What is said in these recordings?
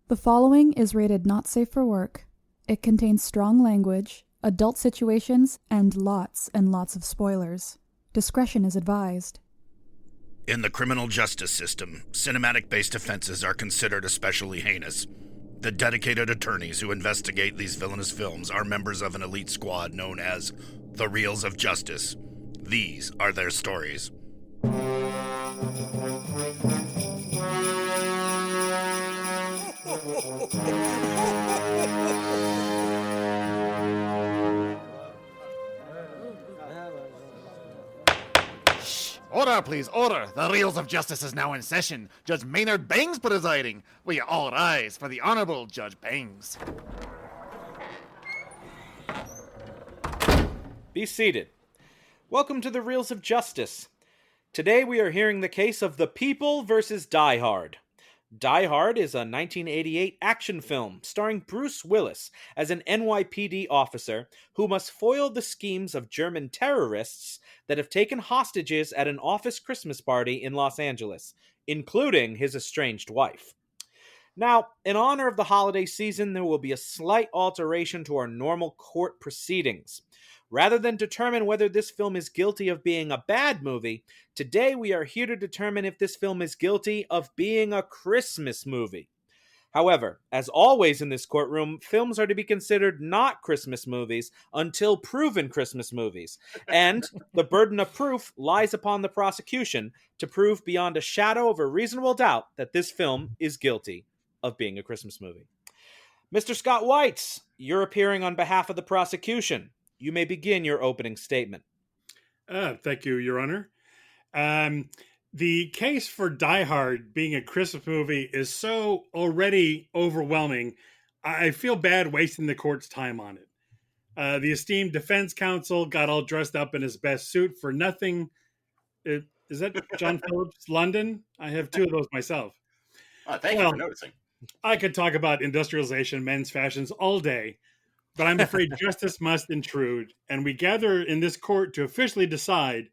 The following is rated not safe for work. It contains strong language, adult situations, and lots of spoilers. Discretion is advised. In the criminal justice system, cinematic-based offenses are considered especially heinous. The dedicated attorneys who investigate these villainous films are members of an elite squad known as the Reels of Justice. These are their stories. Order, please, order. The Reels of Justice is now in session. Judge Maynard Bangs presiding. Will you all rise for the Honorable Judge Bangs? Be seated. Welcome to the Reels of Justice. Today we are hearing the case of The People versus Die Hard. Die Hard is a 1988 action film starring Bruce Willis as an NYPD officer who must foil the schemes of German terrorists that have taken hostages at an office Christmas party in Los Angeles, including his estranged wife. Now, in honor of the holiday season, there will be a slight alteration to our normal court proceedings. Rather than determine whether this film is guilty of being a bad movie, today we are here to determine if this film is guilty of being a Christmas movie. However, as always in this courtroom, films are to be considered not Christmas movies until proven Christmas movies, and the burden of proof lies upon the prosecution to prove beyond a shadow of a reasonable doubt that this film is guilty of being a Christmas movie. Mr. Scott Weitz, you're appearing on behalf of the prosecution. You may begin your opening statement. Thank you, Your Honor. The case for Die Hard being a Christmas movie is so already overwhelming, I feel bad wasting the court's time on it. The esteemed defense counsel got all dressed up in his best suit for nothing. Is that John Phillips London? I have two of those myself. Thank you for noticing. I could talk about industrialization, men's fashions all day, but I'm afraid justice must intrude, and we gather in this court to officially decide,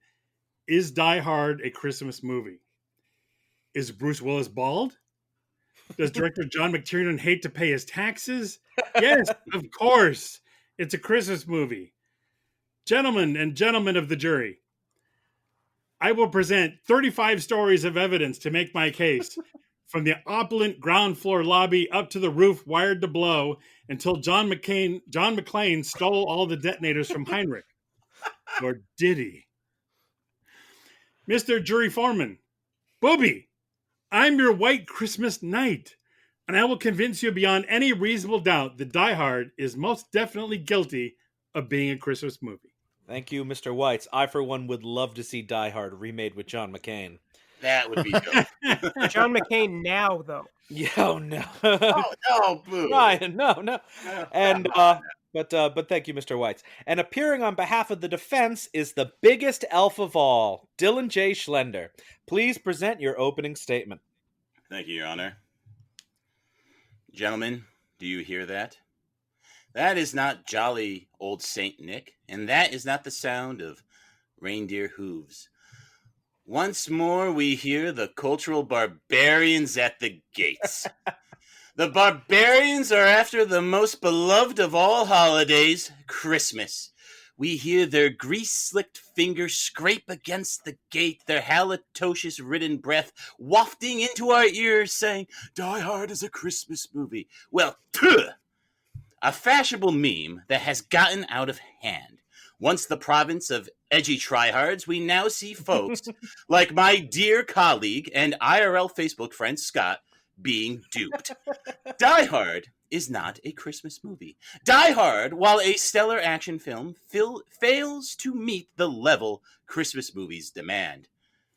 is Die Hard a Christmas movie? Is Bruce Willis bald? Does director John McTiernan hate to pay his taxes? Yes, of course. It's a Christmas movie. Gentlemen and gentlemen of the jury, I will present 35 stories of evidence to make my case, from the opulent ground floor lobby up to the roof wired to blow, until John McClane stole all the detonators from Heinrich. Or did he? Mr. Jury Foreman, Booby, I'm your white Christmas knight, and I will convince you beyond any reasonable doubt that Die Hard is most definitely guilty of being a Christmas movie. Thank you, Mr. Weitz. I, for one, would love to see Die Hard remade with John McClane. That would be dope. John McClane now, though. Yeah, oh, no. Oh, no, boo. Ryan, no. And, but thank you, Mr. Weitz. And appearing on behalf of the defense is the biggest elf of all, Dylan J. Schlender. Please present your opening statement. Thank you, Your Honor. Gentlemen, do you hear that? That is not jolly old Saint Nick, and that is not the sound of reindeer hooves. Once more, we hear the cultural barbarians at the gates. The barbarians are after the most beloved of all holidays, Christmas. We hear their grease-slicked fingers scrape against the gate, their halitosis-ridden breath wafting into our ears, saying, Die Hard is a Christmas movie. Well, a fashionable meme that has gotten out of hand. Once the province of edgy tryhards, we now see folks like my dear colleague and IRL Facebook friend Scott being duped. Die Hard is not a Christmas movie. Die Hard, while a stellar action film, fails to meet the level Christmas movies demand.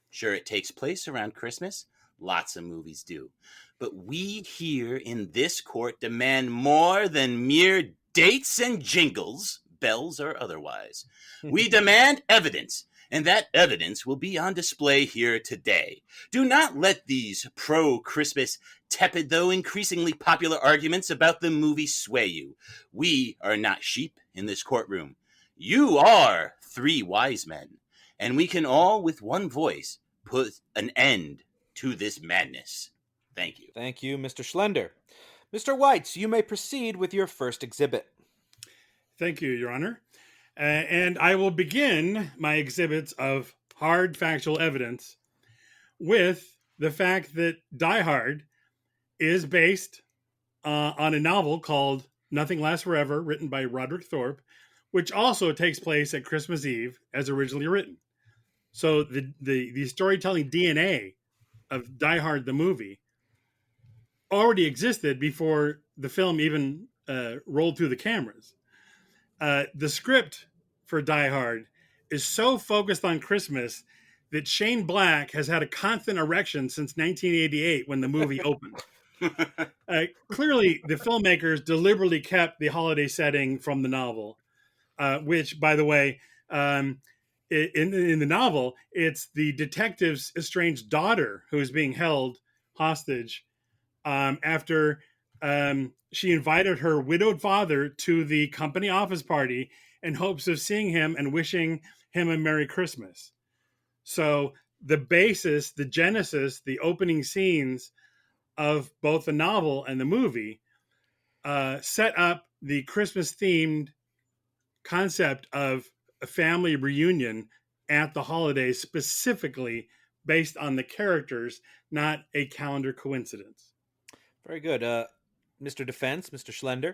Sure, it takes place around Christmas. Lots of movies do. But we here in this court demand more than mere dates and jingles, bells or otherwise. We demand evidence, and that evidence will be on display here today. Do not let these pro-Christmas, tepid though increasingly popular arguments about the movie sway you. We are not sheep in this courtroom. You are three wise men, and we can all with one voice put an end to this madness. Thank you. Thank you, Mr. Schlender. Mr. Weitz, you may proceed with your first exhibit. Thank you, Your Honor. And I will begin my exhibits of hard factual evidence with the fact that Die Hard is based on a novel called Nothing Lasts Forever, written by Roderick Thorpe, which also takes place at Christmas Eve as originally written. So the storytelling DNA of Die Hard, the movie, already existed before the film even rolled through the cameras. The script for Die Hard is so focused on Christmas that Shane Black has had a constant erection since 1988 when the movie opened. Clearly, the filmmakers deliberately kept the holiday setting from the novel, which, by the way, in the novel, it's the detective's estranged daughter who is being held hostage after she invited her widowed father to the company office party in hopes of seeing him and wishing him a Merry Christmas. So the basis, the genesis, the opening scenes of both the novel and the movie set up the Christmas-themed concept of a family reunion at the holidays, specifically based on the characters, not a calendar coincidence. Very good. Mr. Defense, Mr. Schlender,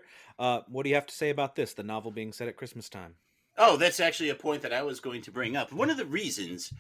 what do you have to say about this, the novel being set at Christmas time? Oh, that's actually a point that I was going to bring up. One of the reasons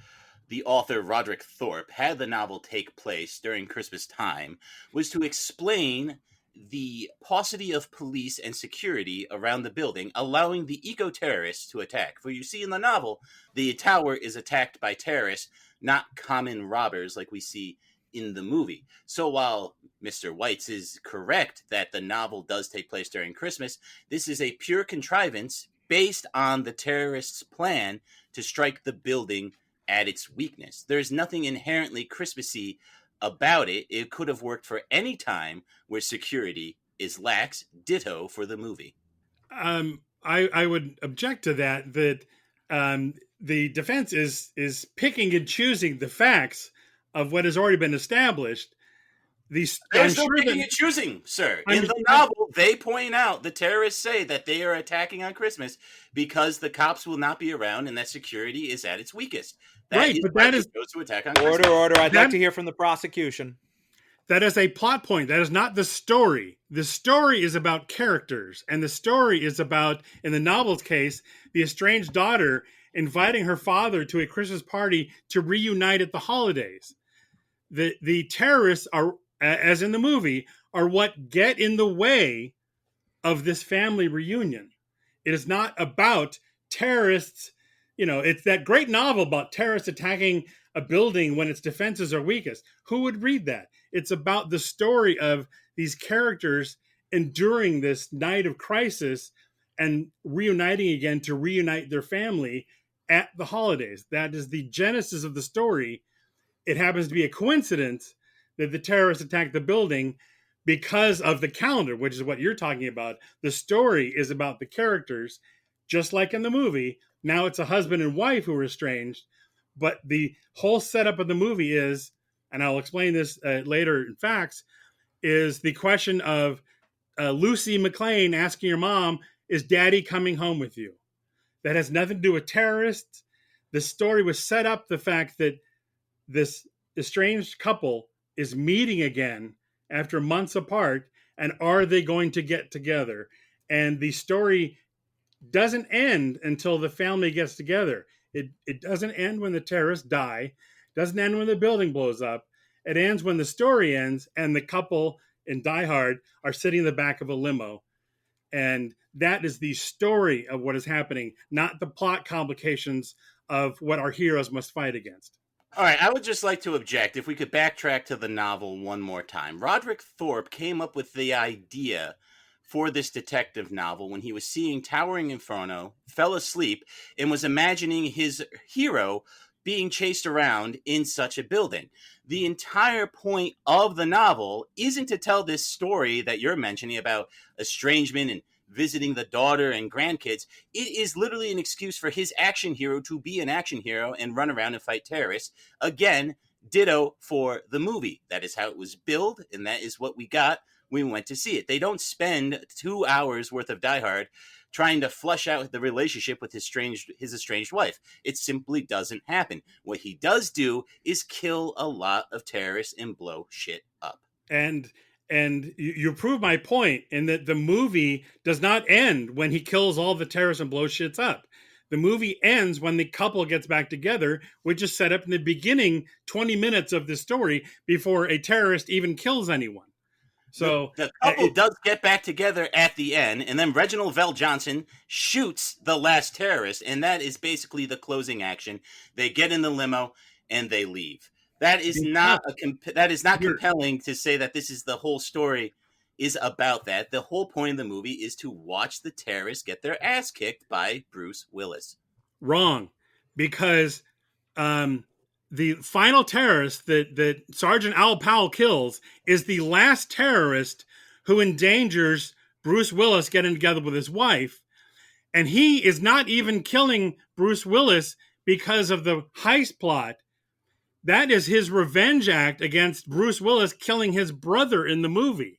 the author Roderick Thorpe had the novel take place during Christmas time was to explain the paucity of police and security around the building, allowing the eco-terrorists to attack. For you see in the novel, the tower is attacked by terrorists, not common robbers like we see in the movie. So while Mr. Weitz is correct that the novel does take place during Christmas, this is a pure contrivance based on the terrorists' plan to strike the building at its weakness. There's nothing inherently Christmassy about it. It could have worked for any time where security is lax. Ditto for the movie. I would object to that the defense is picking and choosing the facts of what has already been established. There's no picking and choosing, sir. In the novel, they point out, the terrorists say that they are attacking on Christmas because the cops will not be around and that security is at its weakest. That is to attack on Christmas. Order. I'd like to hear from the prosecution. That is a plot point. That is not the story. The story is about characters, and the story is about, in the novel's case, the estranged daughter inviting her father to a Christmas party to reunite at the holidays. The terrorists are, as in the movie, are what get in the way of this family reunion. It is not about terrorists. You know, it's that great novel about terrorists attacking a building when its defenses are weakest. Who would read that? It's about the story of these characters enduring this night of crisis and reuniting again to reunite their family at the holidays. That is the genesis of the story. It happens to be a coincidence that the terrorists attacked the building because of the calendar, which is what you're talking about. The story is about the characters, just like in the movie. Now it's a husband and wife who are estranged, but the whole setup of the movie is, and I'll explain this later in facts, is the question of Lucy McLean asking your mom, is daddy coming home with you? That has nothing to do with terrorists. The story was set up the fact that this estranged couple is meeting again after months apart, and are they going to get together? And the story doesn't end until the family gets together. It doesn't end when the terrorists die. It doesn't end when the building blows up. It ends when the story ends and the couple in Die Hard are sitting in the back of a limo. And that is the story of what is happening, not the plot complications of what our heroes must fight against. All right, I would just like to object if we could backtrack to the novel one more time. Roderick Thorpe came up with the idea for this detective novel when he was seeing Towering Inferno, fell asleep, and was imagining his hero being chased around in such a building. The entire point of the novel isn't to tell this story that you're mentioning about estrangement and visiting the daughter and grandkids. It is literally an excuse for his action hero to be an action hero and run around and fight terrorists. Again, ditto for the movie. That is how it was billed, and that is what we got we went to see it. They don't spend 2 hours worth of Die Hard trying to flush out the relationship with his estranged wife. It simply doesn't happen. What he does do is kill a lot of terrorists and blow shit up. And you prove my point in that the movie does not end when he kills all the terrorists and blows shit up. The movie ends when the couple gets back together, which is set up in the beginning 20 minutes of the story before a terrorist even kills anyone. So the couple does get back together at the end, and then Reginald Vell Johnson shoots the last terrorist, and that is basically the closing action. They get in the limo and they leave. That is not compelling to say that this is the whole story is about that. The whole point of the movie is to watch the terrorists get their ass kicked by Bruce Willis. Wrong, because the final terrorist that Sergeant Al Powell kills is the last terrorist who endangers Bruce Willis getting together with his wife. And he is not even killing Bruce Willis because of the heist plot. That is his revenge act against Bruce Willis killing his brother in the movie.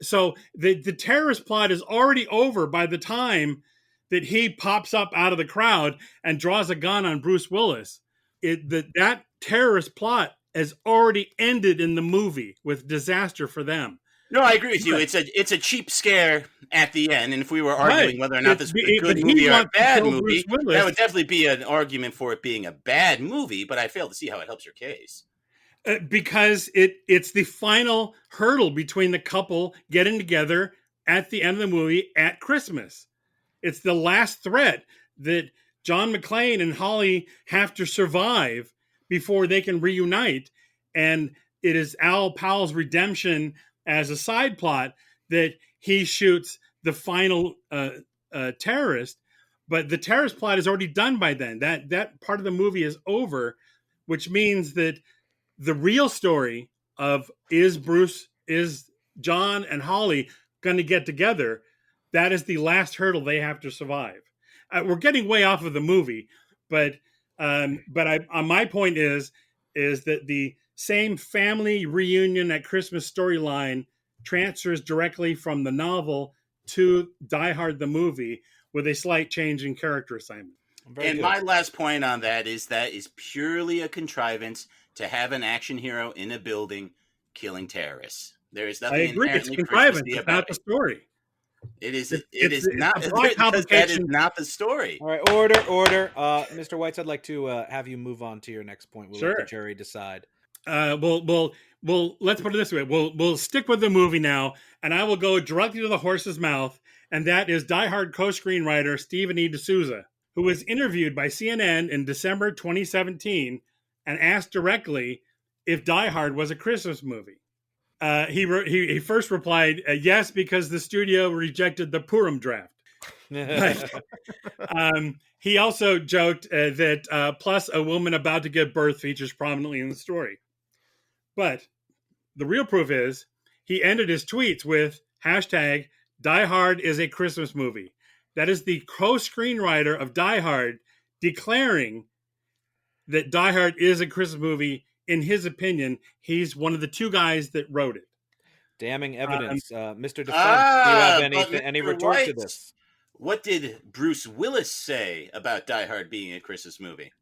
So the terrorist plot is already over by the time that he pops up out of the crowd and draws a gun on Bruce Willis. That terrorist plot has already ended in the movie with disaster for them. No, I agree with you. It's a cheap scare at the end, and if we were arguing whether or not this was a good movie or a bad movie, that would definitely be an argument for it being a bad movie, but I fail to see how it helps your case. Because it's the final hurdle between the couple getting together at the end of the movie at Christmas. It's the last threat that John McClane and Holly have to survive before they can reunite. And it is Al Powell's redemption as a side plot that he shoots the final terrorist. But the terrorist plot is already done by then. That part of the movie is over, which means that the real story of is John and Holly going to get together, that is the last hurdle they have to survive. We're getting way off of the movie, but my point is that the same family reunion at Christmas storyline transfers directly from the novel to Die Hard the movie with a slight change in character assignment. And my last point on that is purely a contrivance to have an action hero in a building killing terrorists. There is nothing inherently Christmassy about it. The story. It is not because that is not the story. All right, order. Mr. Weitz, I'd like to have you move on to your next point. We'll let the jury decide. Well, let's put it this way. We'll stick with the movie now, and I will go directly to the horse's mouth, and that is Die Hard co-screenwriter Stephen E. D'Souza, who was interviewed by CNN in December 2017 and asked directly if Die Hard was a Christmas movie. He first replied, yes, because the studio rejected the Purim draft. He also joked that plus a woman about to give birth features prominently in the story. But the real proof is he ended his tweets with hashtag Die Hard is a Christmas movie. That is the co-screenwriter of Die Hard declaring that Die Hard is a Christmas movie. In his opinion, he's one of the two guys that wrote it. Damning evidence. Mr. Defense, do you have any retort to this? What did Bruce Willis say about Die Hard being a Christmas movie?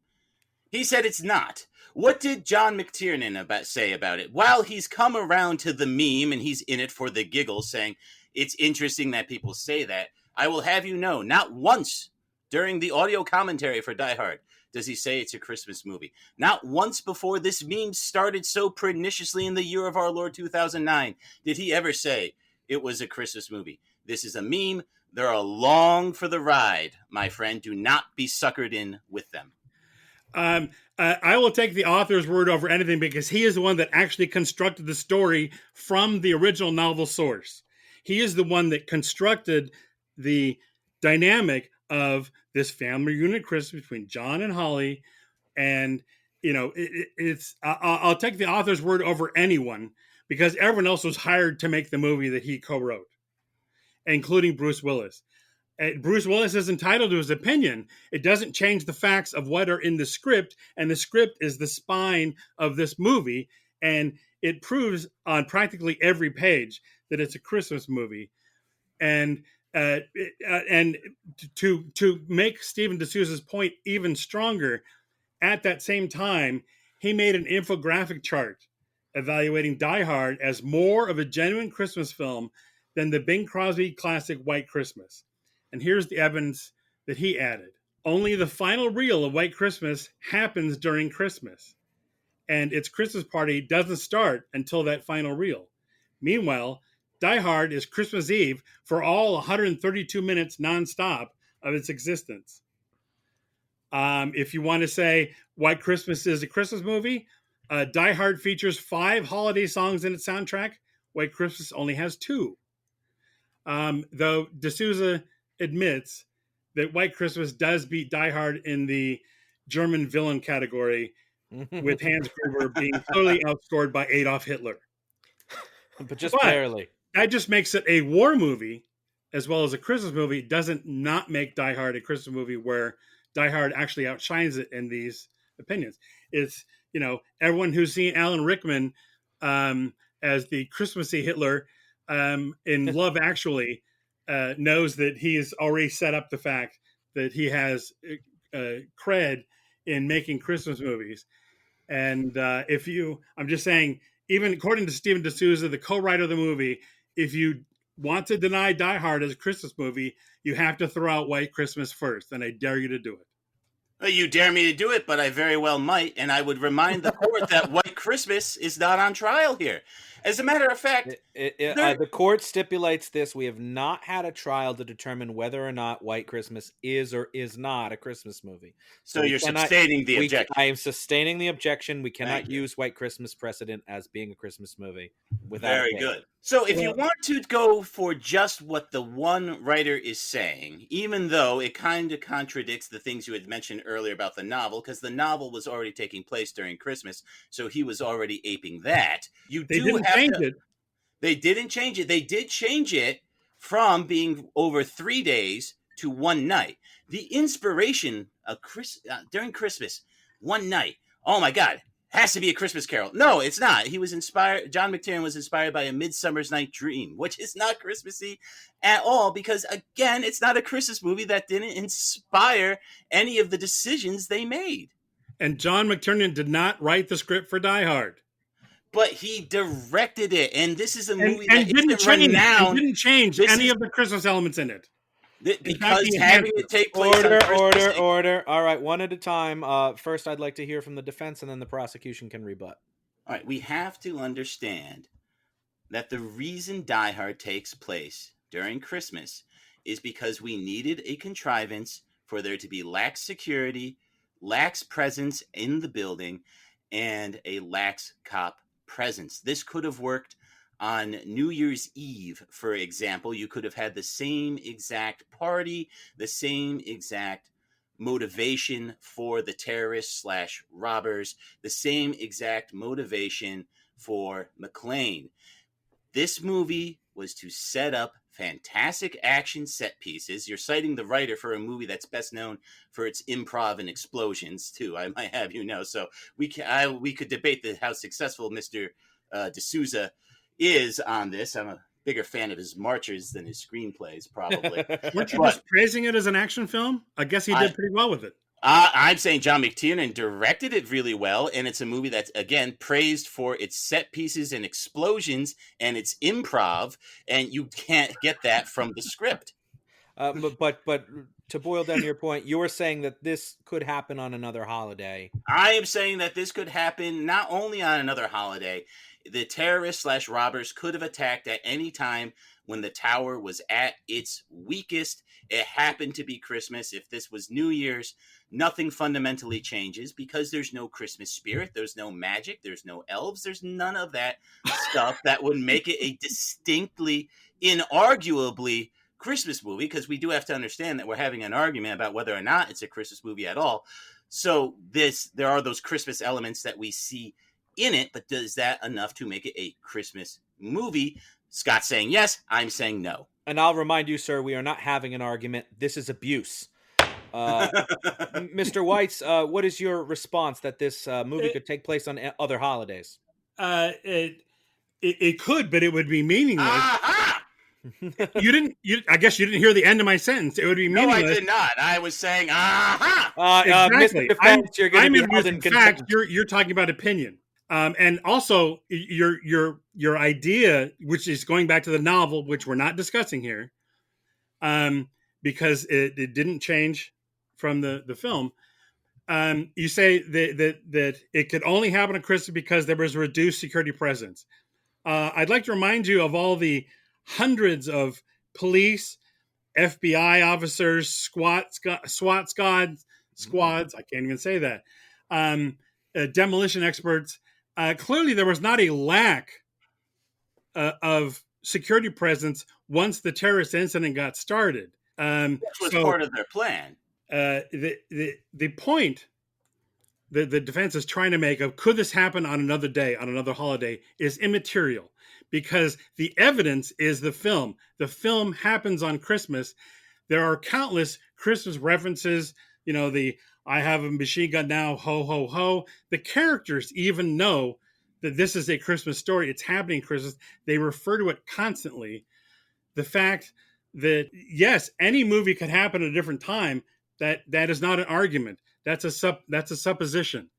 He said it's not. What did John McTiernan say about it? While he's come around to the meme and he's in it for the giggles, saying it's interesting that people say that, I will have you know, not once during the audio commentary for Die Hard does he say it's a Christmas movie. Not once before this meme started so perniciously in the year of our Lord 2009 did he ever say it was a Christmas movie. This is a meme. They're along for the ride, my friend. Do not be suckered in with them. I will take the author's word over anything because he is the one that actually constructed the story from the original novel source. He is the one that constructed the dynamic of this family reunion Christmas between John and Holly. And, you know, I'll take the author's word over anyone because everyone else was hired to make the movie that he co-wrote, including Bruce Willis. Bruce Willis is entitled to his opinion. It doesn't change the facts of what are in the script, and the script is the spine of this movie, and it proves on practically every page that it's a Christmas movie. And to make Stephen D'Souza's point even stronger, at that same time, he made an infographic chart evaluating Die Hard as more of a genuine Christmas film than the Bing Crosby classic White Christmas. And here's the evidence that he added. Only the final reel of White Christmas happens during Christmas, and its Christmas party doesn't start until that final reel. Meanwhile, Die Hard is Christmas Eve for all 132 minutes nonstop of its existence. If you want to say White Christmas is a Christmas movie, Die Hard features 5 holiday songs in its soundtrack. White Christmas only has 2. Though D'Souza admits that White Christmas does beat Die Hard in the German villain category, with Hans Gruber being clearly outscored by Adolf Hitler. But barely. That just makes it a war movie as well as a Christmas movie. It doesn't not make Die Hard a Christmas movie where Die Hard actually outshines it in these opinions. It's, everyone who's seen Alan Rickman as the Christmassy Hitler in Love Actually knows that he's already set up the fact that he has cred in making Christmas movies. And I'm just saying, even according to Stephen D'Souza, the co-writer of the movie, if you want to deny Die Hard as a Christmas movie, you have to throw out White Christmas first, and I dare you to do it. Well, you dare me to do it, but I very well might, and I would remind the court that White Christmas is not on trial here. As a matter of fact, the court stipulates this. We have not had a trial to determine whether or not White Christmas is or is not a Christmas movie. So you're sustaining the objection. I am sustaining the objection. We cannot use White Christmas precedent as being a Christmas movie. Very good. So if you want to go for just what the one writer is saying, even though it kind of contradicts the things you had mentioned earlier about the novel, because the novel was already taking place during Christmas, so he was already aping that. They didn't change it. They didn't change it. They did change it from being over 3 days to one night. The inspiration of during Christmas, one night. Oh my God. Has to be a Christmas Carol. No, it's not. He was inspired. John McTiernan was inspired by A Midsummer's Night Dream, which is not Christmassy at all because, again, it's not a Christmas movie that didn't inspire any of the decisions they made. And John McTiernan did not write the script for Die Hard. But he directed it, and this is a movie that didn't change any of the Christmas elements in it. Because having it take place Order. All right, one at a time. First, I'd like to hear from the defense, and then the prosecution can rebut. All right, we have to understand that the reason Die Hard takes place during Christmas is because we needed a contrivance for there to be lax security, lax presence in the building, and a lax cop presence. This could have worked on New Year's Eve, for example. You could have had the same exact party, the same exact motivation for the terrorists / robbers, the same exact motivation for McClane. This movie was to set up fantastic action set pieces. You're citing the writer for a movie that's best known for its improv and explosions, too, I might have you know. So we could debate how successful Mr. D'Souza is on this. I'm a bigger fan of his marches than his screenplays, probably. Weren't you just praising it as an action film? I guess he did pretty well with it. I'm saying John McTiernan directed it really well, and it's a movie that's, again, praised for its set pieces and explosions and its improv, and you can't get that from the script. But to boil down your point, you were saying that this could happen on another holiday. I am saying that this could happen not only on another holiday. The terrorists / robbers could have attacked at any time when the tower was at its weakest. It happened to be Christmas. If this was New Year's, nothing fundamentally changes because there's no Christmas spirit. There's no magic. There's no elves. There's none of that stuff that would make it a distinctly, inarguably Christmas movie, because we do have to understand that we're having an argument about whether or not it's a Christmas movie at all. So there are those Christmas elements that we see in it, but does that enough to make it a Christmas movie? Scott's saying yes, I'm saying no. And I'll remind you, sir, we are not having an argument. This is abuse. Mr. Weitz, what is your response that this movie could take place on other holidays? It It could, but it would be meaningless. Aha! I guess you didn't hear the end of my sentence. It would be No, meaningless. I did not. I was saying, aha! Exactly. Mr. Defense, you're going I'm to be in held with in fact. contempt. You're talking about opinion, and also your idea, which is going back to the novel, which we're not discussing here, because it didn't change from the film. You say that it could only happen at Christmas because there was a reduced security presence. I'd like to remind you of all the hundreds of police, FBI officers, SWAT squads. I can't even say that. Demolition experts. Clearly, there was not a lack of security presence once the terrorist incident got started. Which was part of their plan. The point that the defense is trying to make of could this happen on another day, on another holiday, is immaterial, because the evidence is the film. The film happens on Christmas. There are countless Christmas references. You know, I have a machine gun now, ho, ho, ho. The characters even know that this is a Christmas story. It's happening Christmas. They refer to it constantly. The fact that, yes, any movie could happen at a different time, that is not an argument. That's a supposition.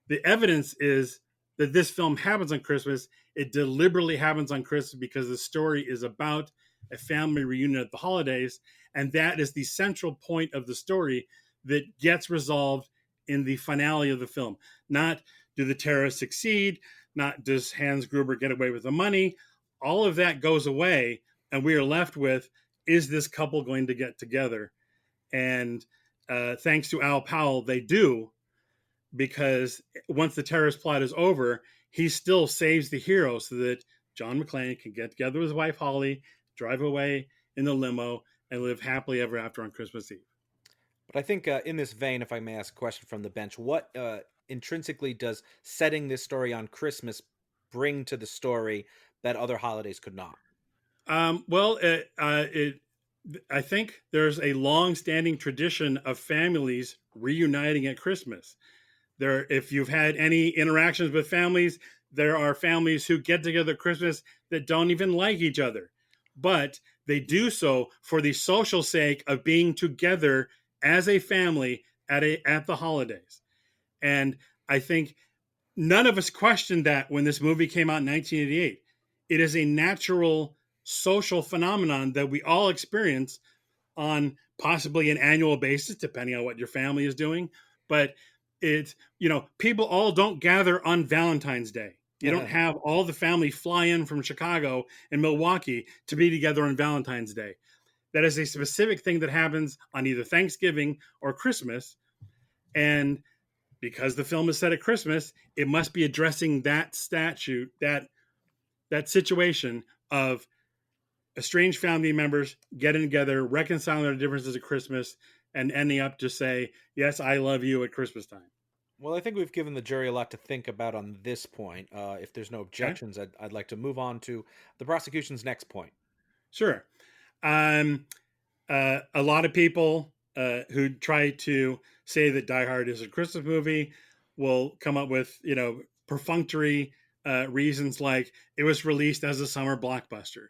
The evidence is that this film happens on Christmas. It deliberately happens on Christmas because the story is about a family reunion at the holidays, and that is the central point of the story that gets resolved in the finale of the film. Not do the terrorists succeed, not does Hans Gruber get away with the money. All of that goes away, and we are left with, is this couple going to get together? And thanks to Al Powell, they do, because once the terrorist plot is over, he still saves the hero so that John McClane can get together with his wife, Holly, drive away in the limo, and live happily ever after on Christmas Eve. But I think in this vein, if I may ask a question from the bench, what intrinsically does setting this story on Christmas bring to the story that other holidays could not? I think there's a long-standing tradition of families reuniting at Christmas. If you've had any interactions with families, there are families who get together at Christmas that don't even like each other, but they do so for the social sake of being together as a family at the holidays. And I think none of us questioned that when this movie came out in 1988. It is a natural social phenomenon that we all experience on possibly an annual basis, depending on what your family is doing. But it's, people all don't gather on Valentine's Day. You don't have all the family fly in from Chicago and Milwaukee to be together on Valentine's Day. That is a specific thing that happens on either Thanksgiving or Christmas. And because the film is set at Christmas, it must be addressing that statute, that situation of estranged family members getting together, reconciling their differences at Christmas, and ending up to say, yes, I love you at Christmas time. Well, I think we've given the jury a lot to think about on this point. If there's no objections, okay, I'd like to move on to the prosecution's next point. Sure. A lot of people who try to say that Die Hard is a Christmas movie will come up with, perfunctory reasons like it was released as a summer blockbuster,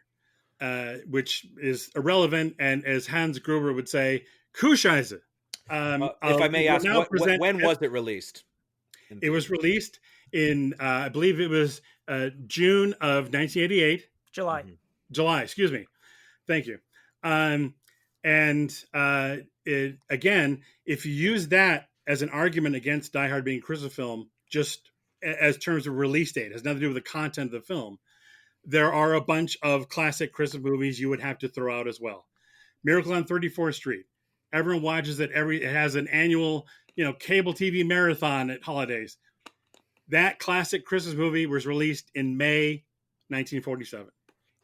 which is irrelevant. And as Hans Gruber would say, Kuhscheiße. If I may ask, when was it released? It was released in, I believe it was June of 1988. July. Mm-hmm. July, excuse me. Thank you. Again, if you use that as an argument against Die Hard being a Christmas film, just as terms of release date, it has nothing to do with the content of the film. There are a bunch of classic Christmas movies you would have to throw out as well. Miracle on 34th Street. Everyone watches it. It has an annual, cable TV marathon at holidays. That classic Christmas movie was released in May 1947.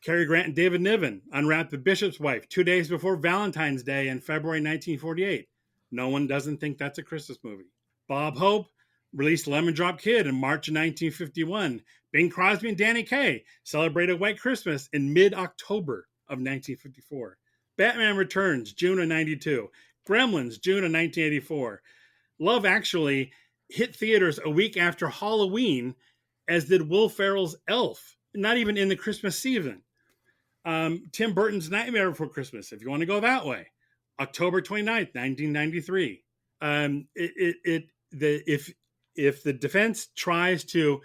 Cary Grant and David Niven unwrapped The Bishop's Wife 2 days before Valentine's Day in February 1948. No one doesn't think that's a Christmas movie. Bob Hope released Lemon Drop Kid in March of 1951. Bing Crosby and Danny Kaye celebrated White Christmas in mid-October of 1954. Batman Returns, June of 92. Gremlins, June of 1984. Love Actually hit theaters a week after Halloween, as did Will Ferrell's Elf not even in the Christmas season. Tim Burton's Nightmare Before Christmas, if you want to go that way, October 29th, 1993. If the defense tries to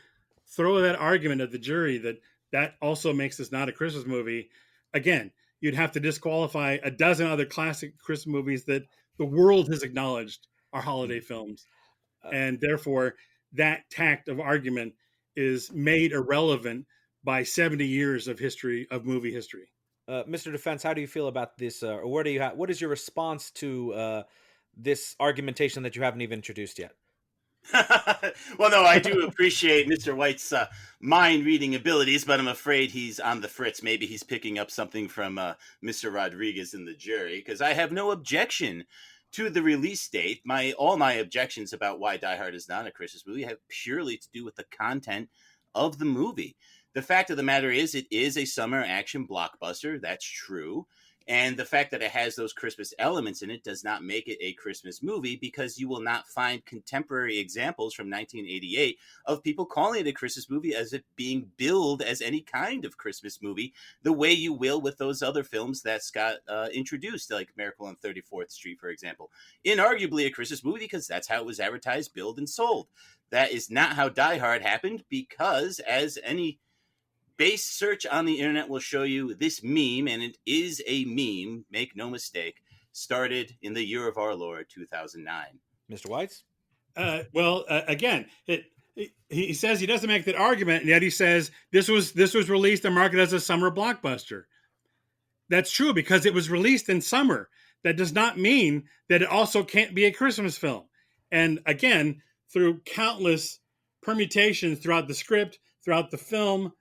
throw that argument at the jury that also makes this not a Christmas movie, again, you'd have to disqualify a dozen other classic Christmas movies that the world has acknowledged are holiday films. And therefore, that tact of argument is made irrelevant by 70 years of history, of movie history. Mr. Defense, how do you feel about this? Or what is your response to this argumentation that you haven't even introduced yet? Well, no, I do appreciate Mr. White's mind reading abilities, but I'm afraid he's on the fritz. Maybe he's picking up something from Mr. Rodriguez in the jury, because I have no objection to the release date. All my objections about why Die Hard is not a Christmas movie have purely to do with the content of the movie. The fact of the matter is, it is a summer action blockbuster. That's true. And the fact that it has those Christmas elements in it does not make it a Christmas movie, because you will not find contemporary examples from 1988 of people calling it a Christmas movie as it being billed as any kind of Christmas movie, the way you will with those other films that Scott introduced, like Miracle on 34th Street, for example. Inarguably a Christmas movie, because that's how it was advertised, billed, and sold. That is not how Die Hard happened, because as any base search on the internet will show you, this meme, and it is a meme, make no mistake, started in the year of our Lord, 2009. Mr. Weitz? Again, he says he doesn't make that argument, and yet he says this was released and marketed as a summer blockbuster. That's true, because it was released in summer. That does not mean that it also can't be a Christmas film. And again, through countless permutations throughout the script, throughout the film,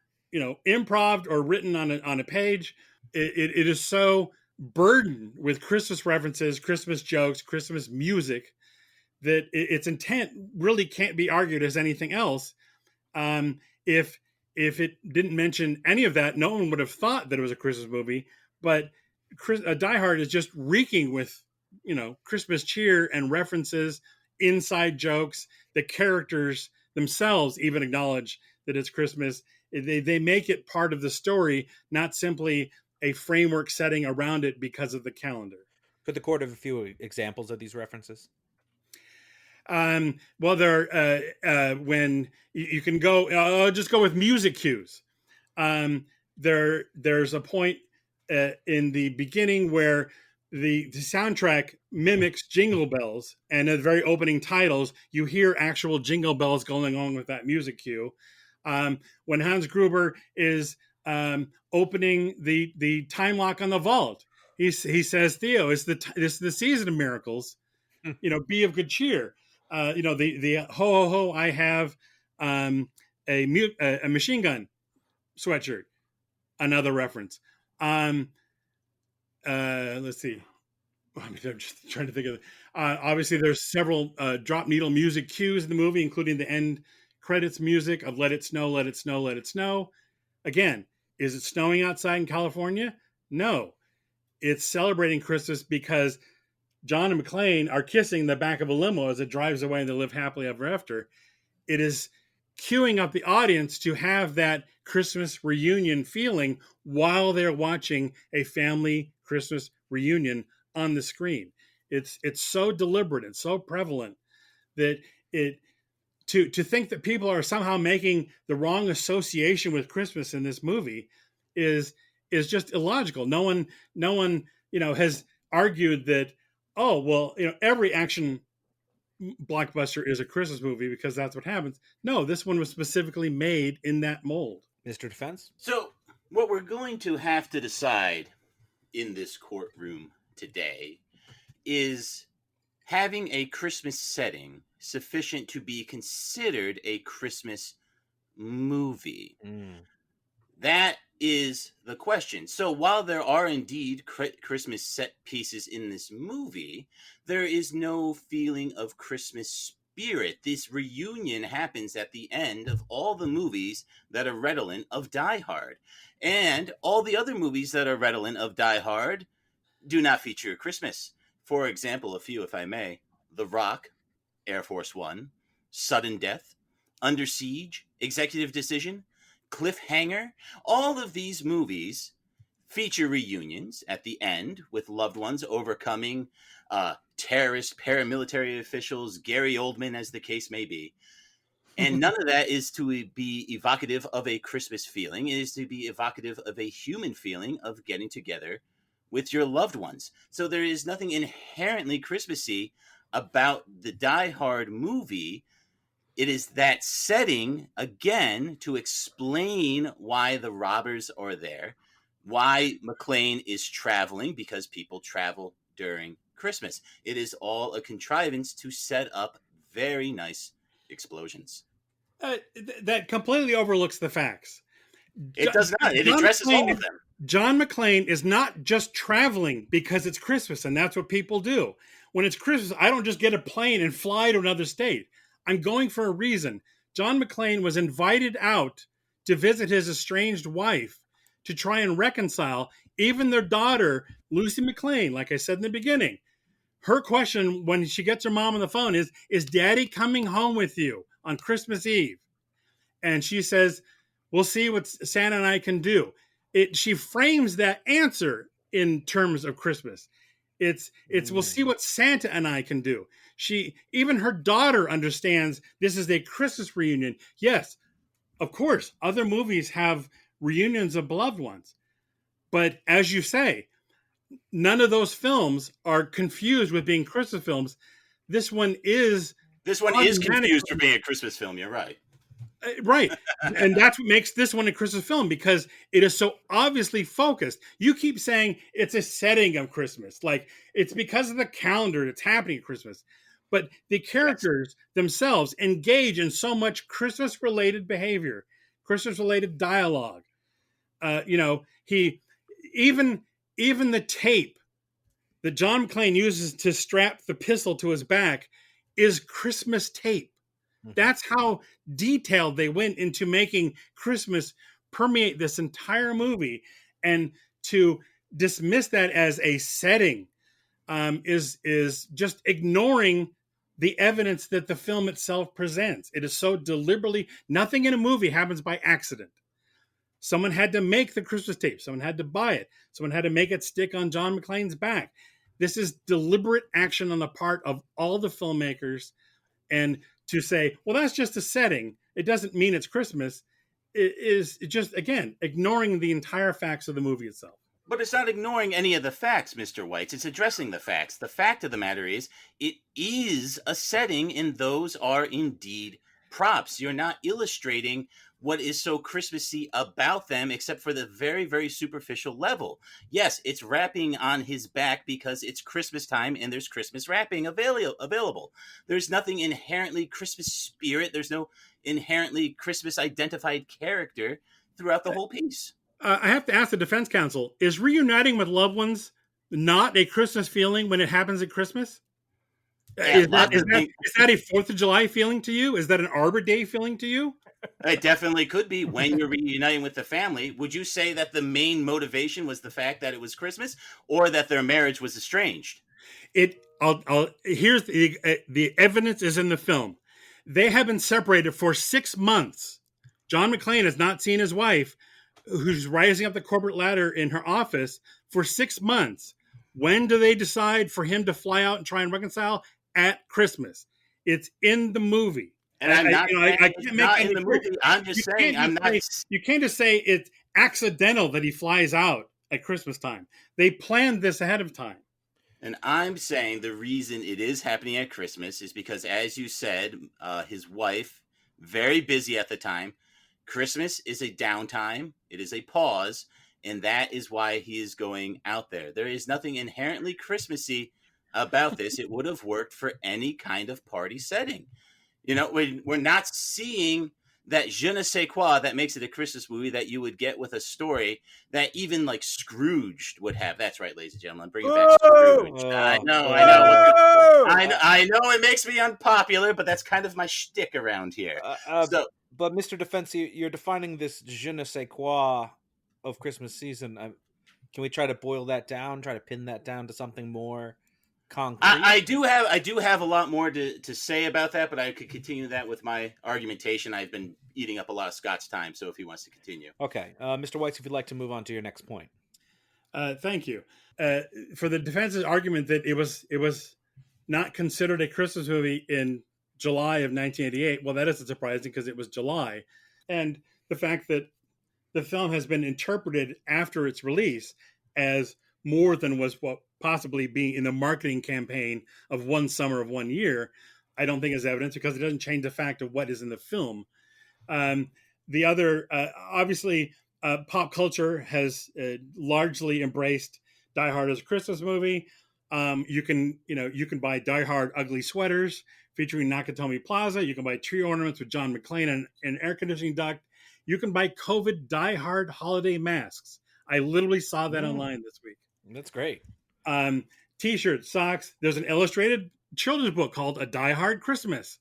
improv or written on a page, it is so burdened with Christmas references, Christmas jokes, Christmas music, that its intent really can't be argued as anything else. If it didn't mention any of that, no one would have thought that it was a Christmas movie. But Die Hard is just reeking with, Christmas cheer and references, inside jokes. The characters themselves even acknowledge that it's Christmas. They make it part of the story, not simply a framework setting around it because of the calendar. Could the court have a few examples of these references? Well, when you can go, I'll just go with music cues. There's a point in the beginning where the soundtrack mimics Jingle Bells, and at the very opening titles, you hear actual jingle bells going on with that music cue. When Hans Gruber is opening the time lock on the vault, he says, "Theo, it's the season of miracles. Be of good cheer." The ho ho ho, I have a machine gun sweatshirt. Another reference. Let's see. I'm just trying to think of it. Obviously, there's several drop needle music cues in the movie, including the end credits music of "Let It Snow, Let It Snow, Let It Snow." Again, is it snowing outside in California? No. It's celebrating Christmas because John and McClane are kissing the back of a limo as it drives away and they live happily ever after. It is queuing up the audience to have that Christmas reunion feeling while they're watching a family Christmas reunion on the screen. It's so deliberate and so prevalent that to think that people are somehow making the wrong association with Christmas in this movie is just illogical. No one has argued that, oh, well, every action blockbuster is a Christmas movie because that's what happens. No, this one was specifically made in that mold. Mr. Defense? So what we're going to have to decide in this courtroom today is having a Christmas setting sufficient to be considered a Christmas movie. That is the question. So while there are indeed Christmas set pieces in this movie, there is no feeling of Christmas spirit. This reunion happens at the end of all the movies that are redolent of Die Hard. And all the other movies that are redolent of Die Hard do not feature Christmas. For example, a few, if I may: The Rock, Air Force One, Sudden Death, Under Siege, Executive Decision, cliffhanger. All of these movies feature reunions at the end with loved ones overcoming terrorist, paramilitary officials, Gary Oldman, as the case may be. And none of that is to be evocative of a Christmas feeling. It is to be evocative of a human feeling of getting together with your loved ones. So there is nothing inherently Christmassy about the Die Hard movie. It is that setting, again, to explain why the robbers are there, why McClane is traveling, because people travel during Christmas. It is all a contrivance to set up very nice explosions. That completely overlooks the facts. It does not. It addresses all of them. John McClane is not just traveling because it's Christmas, and that's what people do. When it's Christmas, I don't just get a plane and fly to another state. I'm going for a reason. John McClane was invited out to visit his estranged wife to try and reconcile. Even their daughter, Lucy McClane, like I said in the beginning, her question when she gets her mom on the phone is Daddy coming home with you on Christmas Eve? And she says, we'll see what Santa and I can do. She frames that answer in terms of Christmas. It's we'll see what Santa and I can do. Even her daughter understands this is a Christmas reunion. Yes, of course, other movies have reunions of beloved ones. But as you say, none of those films are confused with being Christmas films. This one is confused for being a Christmas film. You're right. Right. And that's what makes this one a Christmas film, because it is so obviously focused. You keep saying it's a setting of Christmas. Like, it's because of the calendar that's happening at Christmas. But the characters themselves engage in so much Christmas-related behavior, Christmas-related dialogue. Even the tape that John McClane uses to strap the pistol to his back is Christmas tape. That's how detailed they went into making Christmas permeate this entire movie. And to dismiss that as a setting is just ignoring the evidence that the film itself presents. It is so deliberately, nothing in a movie happens by accident. Someone had to make the Christmas tape. Someone had to buy it. Someone had to make it stick on John McClane's back. This is deliberate action on the part of all the filmmakers. And to say, well, that's just a setting, it doesn't mean it's Christmas, it is just, again, ignoring the entire facts of the movie itself. But it's not ignoring any of the facts, Mr. Weitz. It's addressing the facts. The fact of the matter is, it is a setting, and those are indeed props. You're not illustrating what is so Christmassy about them, except for the very, very superficial level. Yes, it's wrapping on his back because it's Christmas time and there's Christmas wrapping available. There's nothing inherently Christmas spirit. There's no inherently Christmas identified character throughout the whole piece. I have to ask the defense counsel, is reuniting with loved ones not a Christmas feeling when it happens at Christmas? Yeah, is that a 4th of July feeling to you? Is that an Arbor Day feeling to you? It definitely could be when you're reuniting with the family. Would you say that the main motivation was the fact that it was Christmas, or that their marriage was estranged? Here's the evidence is in the film. They have been separated for 6 months. John McClane has not seen his wife, who's rising up the corporate ladder in her office, for 6 months. When do they decide for him to fly out and try and reconcile? At Christmas. It's in the movie. And I'm not in the movie. I'm just saying you can't just say it's accidental that he flies out at Christmas time. They planned this ahead of time. And I'm saying the reason it is happening at Christmas is because, as you said, his wife, very busy at the time. Christmas is a downtime. It is a pause. And that is why he is going out there. There is nothing inherently Christmassy about this. It would have worked for any kind of party setting. You know, we're not seeing that je ne sais quoi that makes it a Christmas movie that you would get with a story that even like Scrooged would have. That's right, ladies and gentlemen. Bring it back, Scrooge. I know. I know it makes me unpopular, but that's kind of my shtick around here. But Mr. Defense, you're defining this je ne sais quoi of Christmas season. Can we try to boil that down? Try to pin that down to something more concrete? I do have a lot more to say about that, but I could continue that with my argumentation. I've been eating up a lot of Scott's time. So if he wants to continue. Okay. Mr. Weitz, if you'd like to move on to your next point. Thank you. For the defense's argument that it was not considered a Christmas movie in July of 1988, well, that isn't surprising because it was July. And the fact that the film has been interpreted after its release as more than was what possibly being in the marketing campaign of one summer of 1 year, I don't think is evidence because it doesn't change the fact of what is in the film. The other, obviously, pop culture has largely embraced Die Hard as a Christmas movie. You can buy Die Hard ugly sweaters featuring Nakatomi Plaza. You can buy tree ornaments with John McClane and an air conditioning duct. You can buy COVID Die Hard holiday masks. I literally saw that online this week. That's great. T-shirts, socks. There's an illustrated children's book called A Die Hard Christmas.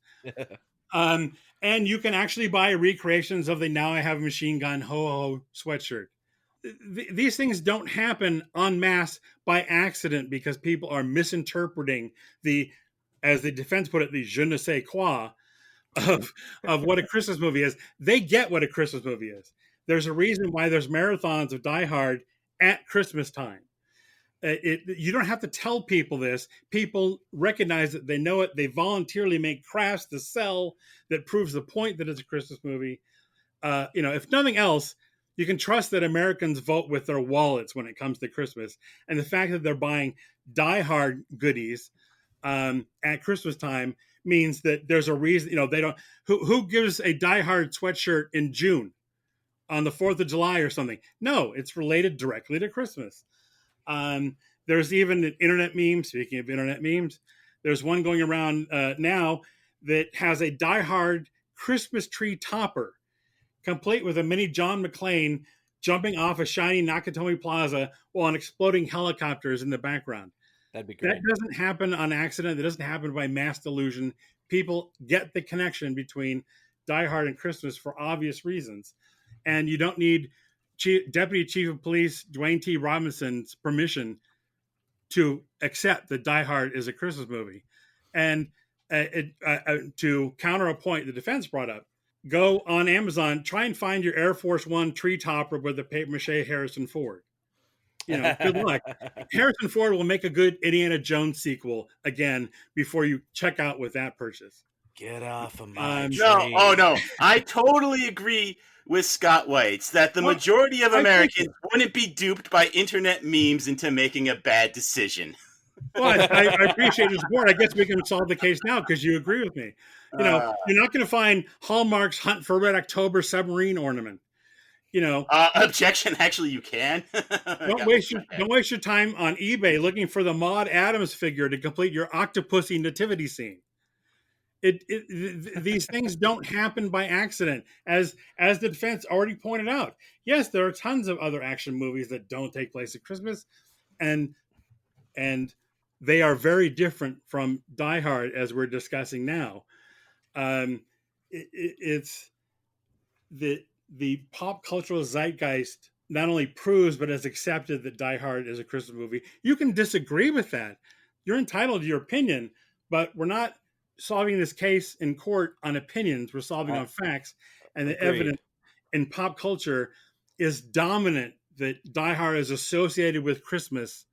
And you can actually buy recreations of the Now I Have a Machine Gun ho-ho sweatshirt. These things don't happen en masse by accident because people are misinterpreting as the defense put it, the je ne sais quoi of what a Christmas movie is. They get what a Christmas movie is. There's a reason why there's marathons of Die Hard at Christmas time. You don't have to tell people this. People recognize it. They know it. They voluntarily make crafts to sell that proves the point that it's a Christmas movie. If nothing else, you can trust that Americans vote with their wallets when it comes to Christmas. And the fact that they're buying Die Hard goodies at Christmas time means that there's a reason. They don't. Who gives a Die Hard sweatshirt in June on the 4th of July or something? No, it's related directly to Christmas. There's even an internet meme. Speaking of internet memes, there's one going around now that has a Die Hard Christmas tree topper, complete with a mini John McClane jumping off a shiny Nakatomi Plaza while an exploding helicopter is in the background. That'd be great. That doesn't happen on accident. That doesn't happen by mass delusion. People get the connection between Die Hard and Christmas for obvious reasons, and you don't need Deputy Chief of Police Dwayne T. Robinson's permission to accept that Die Hard is a Christmas movie. And to counter a point the defense brought up, go on Amazon, try and find your Air Force One tree topper with a papier-mâché Harrison Ford. Good luck. Harrison Ford will make a good Indiana Jones sequel again before you check out with that purchase. Get off of my No. I totally agree with Scott Weitz that the majority of Americans wouldn't be duped by internet memes into making a bad decision. Well, I appreciate your support. I guess we can solve the case now because you agree with me. You're not going to find Hallmark's Hunt for Red October submarine ornament. Objection. Actually, you can. Don't waste your time on eBay looking for the Maude Adams figure to complete your Octopussy nativity scene. These things don't happen by accident, as the defense already pointed out. Yes, there are tons of other action movies that don't take place at Christmas, and they are very different from Die Hard, as we're discussing now. It's the pop cultural zeitgeist not only proves but has accepted that Die Hard is a Christmas movie. You can disagree with that. You're entitled to your opinion, but we're not solving this case in court on opinions. We're solving on facts, and the evidence in pop culture is dominant that Die Hard is associated with Christmas,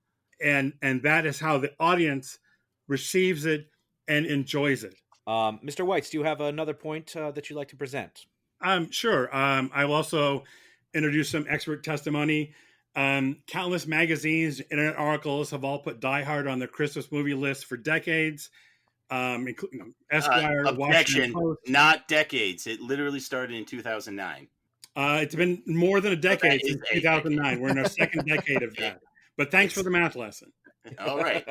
and that is how the audience receives it and enjoys it. Mr. Weitz, do you have another point that you'd like to present? Sure. I will also introduce some expert testimony. Countless magazines, internet articles have all put Die Hard on their Christmas movie list for decades. Including Esquire, Objection, not decades. It literally started in 2009. It's been more than a decade since 2009. We're in our second decade of that. But thanks for the math lesson. All right.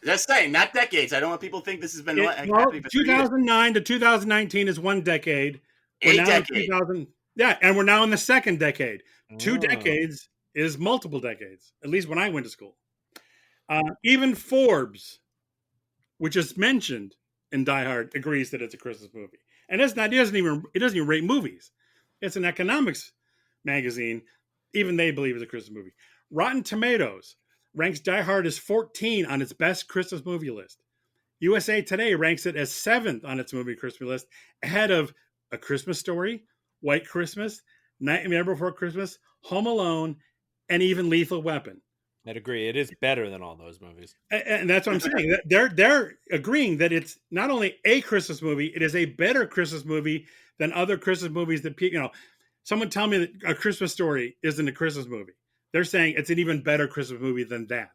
Just saying, not decades. I don't want people to think this has been happening for 2009 to 2019 is one decade. We're decade. And we're now in the second decade. 2 decades is multiple decades, at least when I went to school. Even Forbes, which is mentioned in Die Hard, agrees that it's a Christmas movie. And it doesn't even rate movies. It's an economics magazine. Even they believe it's a Christmas movie. Rotten Tomatoes ranks Die Hard as 14 on its best Christmas movie list. USA Today ranks it as 7th on its movie Christmas list, ahead of A Christmas Story, White Christmas, Nightmare Before Christmas, Home Alone, and even Lethal Weapon. I'd agree. It is better than all those movies. And that's what I'm saying. They're agreeing that it's not only a Christmas movie, it is a better Christmas movie than other Christmas movies that someone tell me that A Christmas Story isn't a Christmas movie. They're saying it's an even better Christmas movie than that.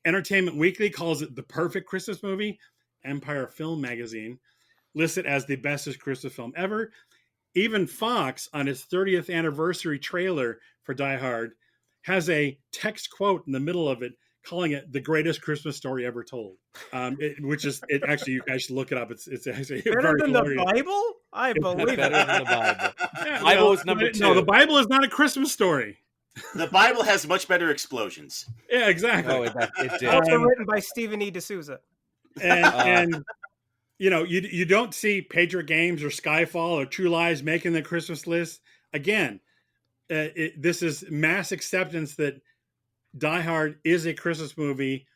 Entertainment Weekly calls it the perfect Christmas movie. Empire Film Magazine lists it as the bestest Christmas film ever. Even Fox, on its 30th anniversary trailer for Die Hard, has a text quote in the middle of it calling it the greatest Christmas story ever told. Actually, you guys should look it up. It's actually Better very than hilarious. the Bible? I believe Better it. than the Bible. Yeah, Bible is number 2. No, the Bible is not a Christmas story. The Bible has much better explosions. Yeah, exactly. Oh, it did. Also written by Stephen E. D'Souza. And you don't see Patriot Games or Skyfall or True Lies making the Christmas list. Again, this is mass acceptance that Die Hard is a Christmas movie.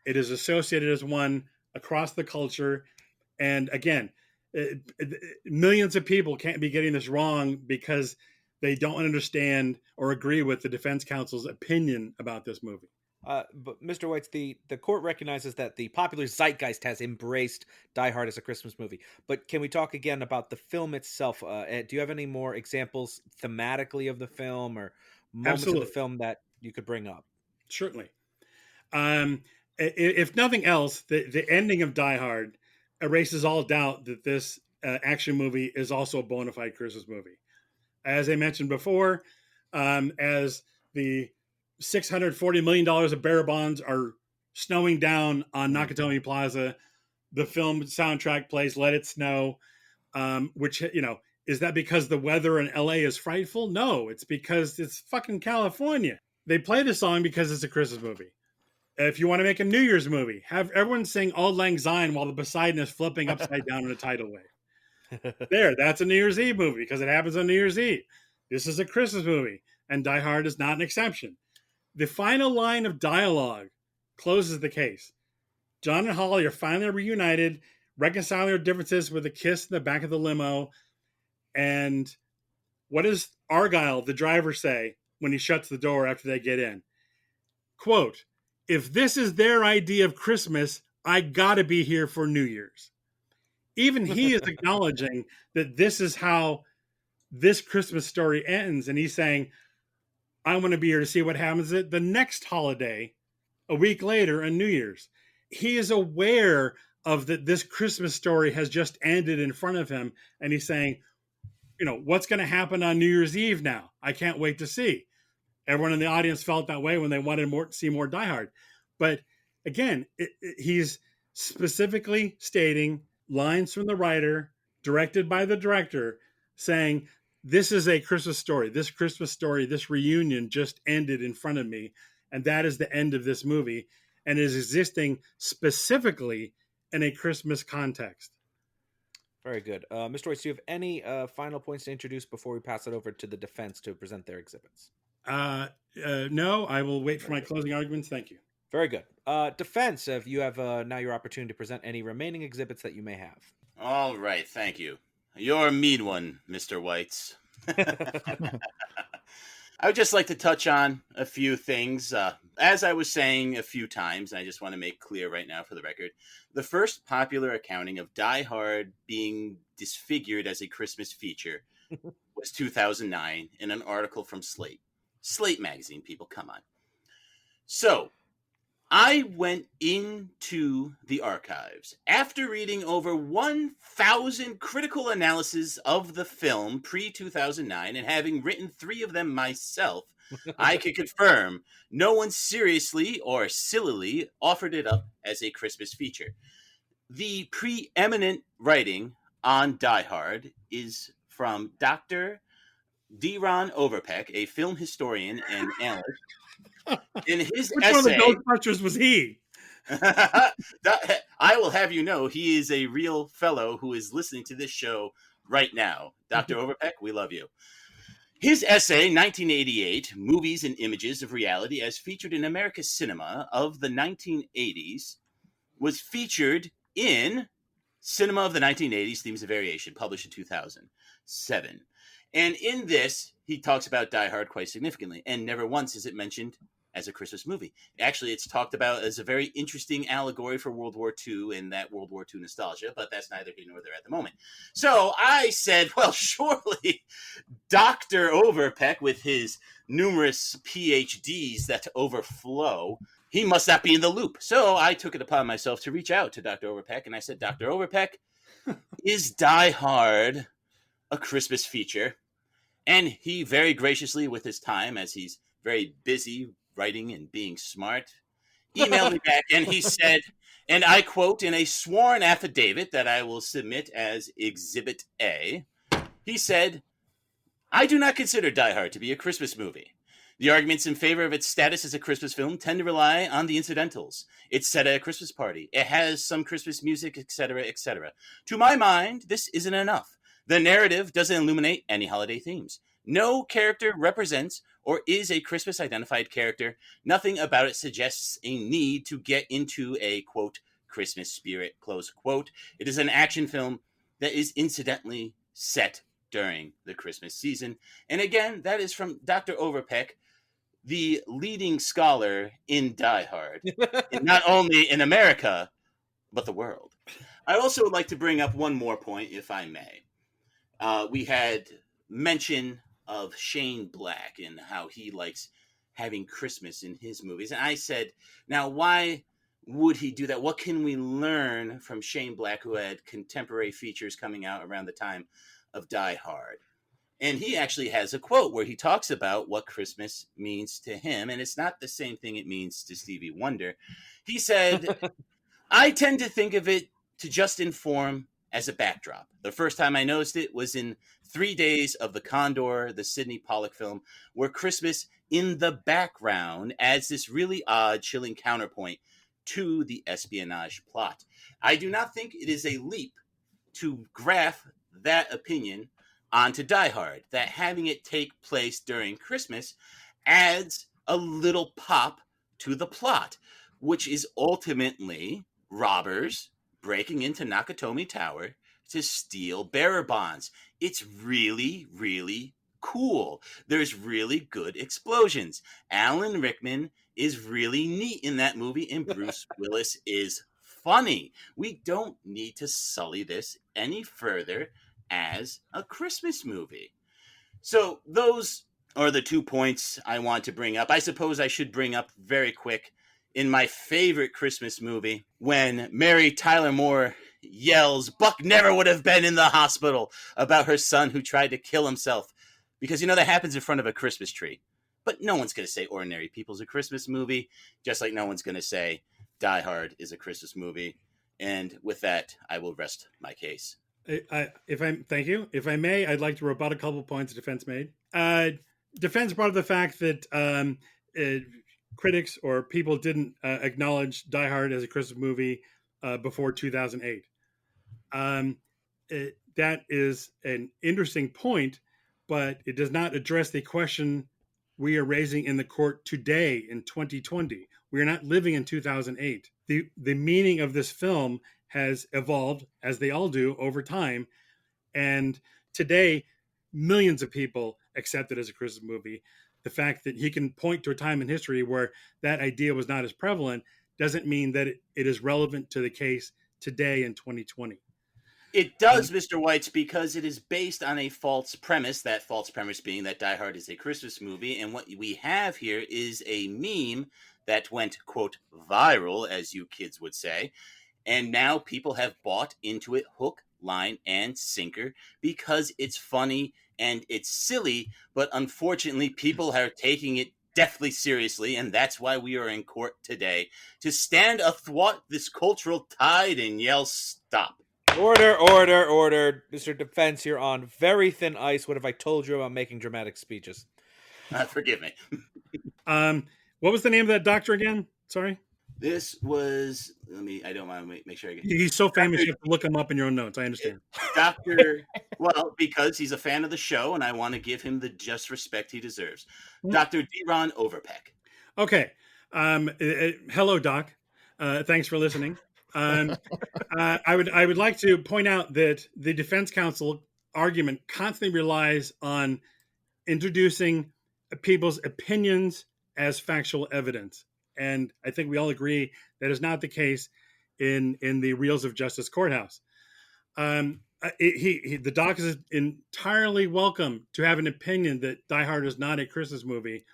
It is associated as one across the culture. And again, millions of people can't be getting this wrong because they don't understand or agree with the defense counsel's opinion about this movie. But Mr. Weitz, the court recognizes that the popular zeitgeist has embraced Die Hard as a Christmas movie. But can we talk again about the film itself? Do you have any more examples thematically of the film or moments Absolutely. of the film that you could bring up? Certainly. If nothing else, the ending of Die Hard erases all doubt that this action movie is also a bona fide Christmas movie. As I mentioned before, as the $640 million of bearer bonds are snowing down on Nakatomi Plaza, the film soundtrack plays Let It Snow, which, is that because the weather in LA is frightful? No, it's because it's fucking California. They play the song because it's a Christmas movie. If you want to make a New Year's movie, have everyone sing Auld Lang Syne while the Poseidon is flipping upside down in a tidal wave. That's a New Year's Eve movie because it happens on New Year's Eve. This is a Christmas movie, and Die Hard is not an exception. The final line of dialogue closes the case. John and Holly are finally reunited, reconciling their differences with a kiss in the back of the limo. And what does Argyle, the driver, say when he shuts the door after they get in? Quote, "If this is their idea of Christmas, I gotta be here for New Year's." Even he is acknowledging that this is how this Christmas story ends. And he's saying, I want to be here to see what happens at the next holiday, a week later on New Year's. He is aware of that this Christmas story has just ended in front of him. And he's saying, what's going to happen on New Year's Eve now? I can't wait to see. Everyone in the audience felt that way when they wanted to see more Die Hard. But again, he's specifically stating lines from the writer, directed by the director, saying, this is a Christmas story. This Christmas story, this reunion just ended in front of me. And that is the end of this movie. And is existing specifically in a Christmas context. Very good. Mr. Weitz, do you have any final points to introduce before we pass it over to the defense to present their exhibits? No, I will wait for my closing arguments. Thank you. Very good. Defense, if you have now your opportunity to present any remaining exhibits that you may have. All right, thank you. You're a mean one, Mr. Weitz. I would just like to touch on a few things. As I was saying a few times, and I just want to make clear right now for the record, the first popular accounting of Die Hard being disfigured as a Christmas feature was 2009 in an article from Slate. Slate magazine, people, come on. So, I went into the archives after reading over 1,000 critical analyses of the film pre-2009 and having written 3 of them myself. I can confirm no one seriously or sillily offered it up as a Christmas feature. The preeminent writing on Die Hard is from Dr. D. Ron Overpeck, a film historian and analyst. In his Which essay, one of the Ghostbusters was he? I will have you know he is a real fellow who is listening to this show right now. Dr. Overpeck, we love you. His essay, 1988, Movies and Images of Reality as Featured in America's Cinema of the 1980s, was featured in Cinema of the 1980s, Themes of Variation, published in 2007. And in this, he talks about Die Hard quite significantly, and never once is it mentioned as a Christmas movie. Actually, it's talked about as a very interesting allegory for World War II and that World War II nostalgia, but that's neither here nor there at the moment. So I said, well, surely Dr. Overpeck, with his numerous PhDs that overflow, he must not be in the loop. So I took it upon myself to reach out to Dr. Overpeck, and I said, Dr. Overpeck, is Die Hard a Christmas feature? And he very graciously, with his time, as he's very busy writing and being smart, emailed me back, and he said, and I quote in a sworn affidavit that I will submit as Exhibit A, he said, I do not consider Die Hard to be a Christmas movie. The arguments in favor of its status as a Christmas film tend to rely on the incidentals. It's set at a Christmas party. It has some Christmas music, etc., etc. To my mind, this isn't enough. The narrative doesn't illuminate any holiday themes. No character represents or is a Christmas-identified character. Nothing about it suggests a need to get into a, quote, Christmas spirit, close quote. It is an action film that is incidentally set during the Christmas season. And again, that is from Dr. Overpeck, the leading scholar in Die Hard, not only in America, but the world. I also would like to bring up one more point, if I may. We had mention of Shane Black and how he likes having Christmas in his movies. And I said, now, why would he do that? What can we learn from Shane Black, who had contemporary features coming out around the time of Die Hard? And he actually has a quote where he talks about what Christmas means to him. And it's not the same thing it means to Stevie Wonder. He said, I tend to think of it to just inform as a backdrop. The first time I noticed it was in 3 Days of the Condor, the Sidney Pollack film, where Christmas in the background adds this really odd, chilling counterpoint to the espionage plot. I do not think it is a leap to graft that opinion onto Die Hard, that having it take place during Christmas adds a little pop to the plot, which is ultimately robbers breaking into Nakatomi Tower to steal bearer bonds. It's really, really cool. There's really good explosions. Alan Rickman is really neat in that movie, and Bruce Willis is funny. We don't need to sully this any further as a Christmas movie. So those are the 2 points I want to bring up. I suppose I should bring up very quick in my favorite Christmas movie, when Mary Tyler Moore yells, Buck never would have been in the hospital, about her son who tried to kill himself. Because, that happens in front of a Christmas tree. But no one's going to say Ordinary People's a Christmas movie, just like no one's going to say Die Hard is a Christmas movie. And with that, I will rest my case. Thank you. If I may, I'd like to rebut a couple points defense made. Defense brought up the fact that critics or people didn't acknowledge Die Hard as a Christmas movie before 2008. That is an interesting point, but it does not address the question we are raising in the court today in 2020. We are not living in 2008. The meaning of this film has evolved, as they all do, over time. And today, millions of people accept it as a Christmas movie. The fact that he can point to a time in history where that idea was not as prevalent doesn't mean that it is relevant to the case today in 2020. It does, Mr. Weitz, because it is based on a false premise, that false premise being that Die Hard is a Christmas movie. And what we have here is a meme that went, quote, viral, as you kids would say. And now people have bought into it hook, line, and sinker because it's funny and it's silly, but unfortunately people are taking it deathly seriously, and that's why we are in court today, to stand athwart this cultural tide and yell stop. Order, order, order. Mr. Defense, you're on very thin ice. What have I told you about making dramatic speeches? Forgive me. What was the name of that doctor again? Sorry? This was, I don't want to make sure I get. He's so famous, you have to look him up in your own notes. I understand. Well, because he's a fan of the show, and I want to give him the just respect he deserves. Dr. D-Ron Overpeck. Okay. Hello, Doc. Thanks for listening. I would like to point out that the defense counsel argument constantly relies on introducing people's opinions as factual evidence. And I think we all agree that is not the case in the Reels of Justice courthouse. The doc is entirely welcome to have an opinion that Die Hard is not a Christmas movie.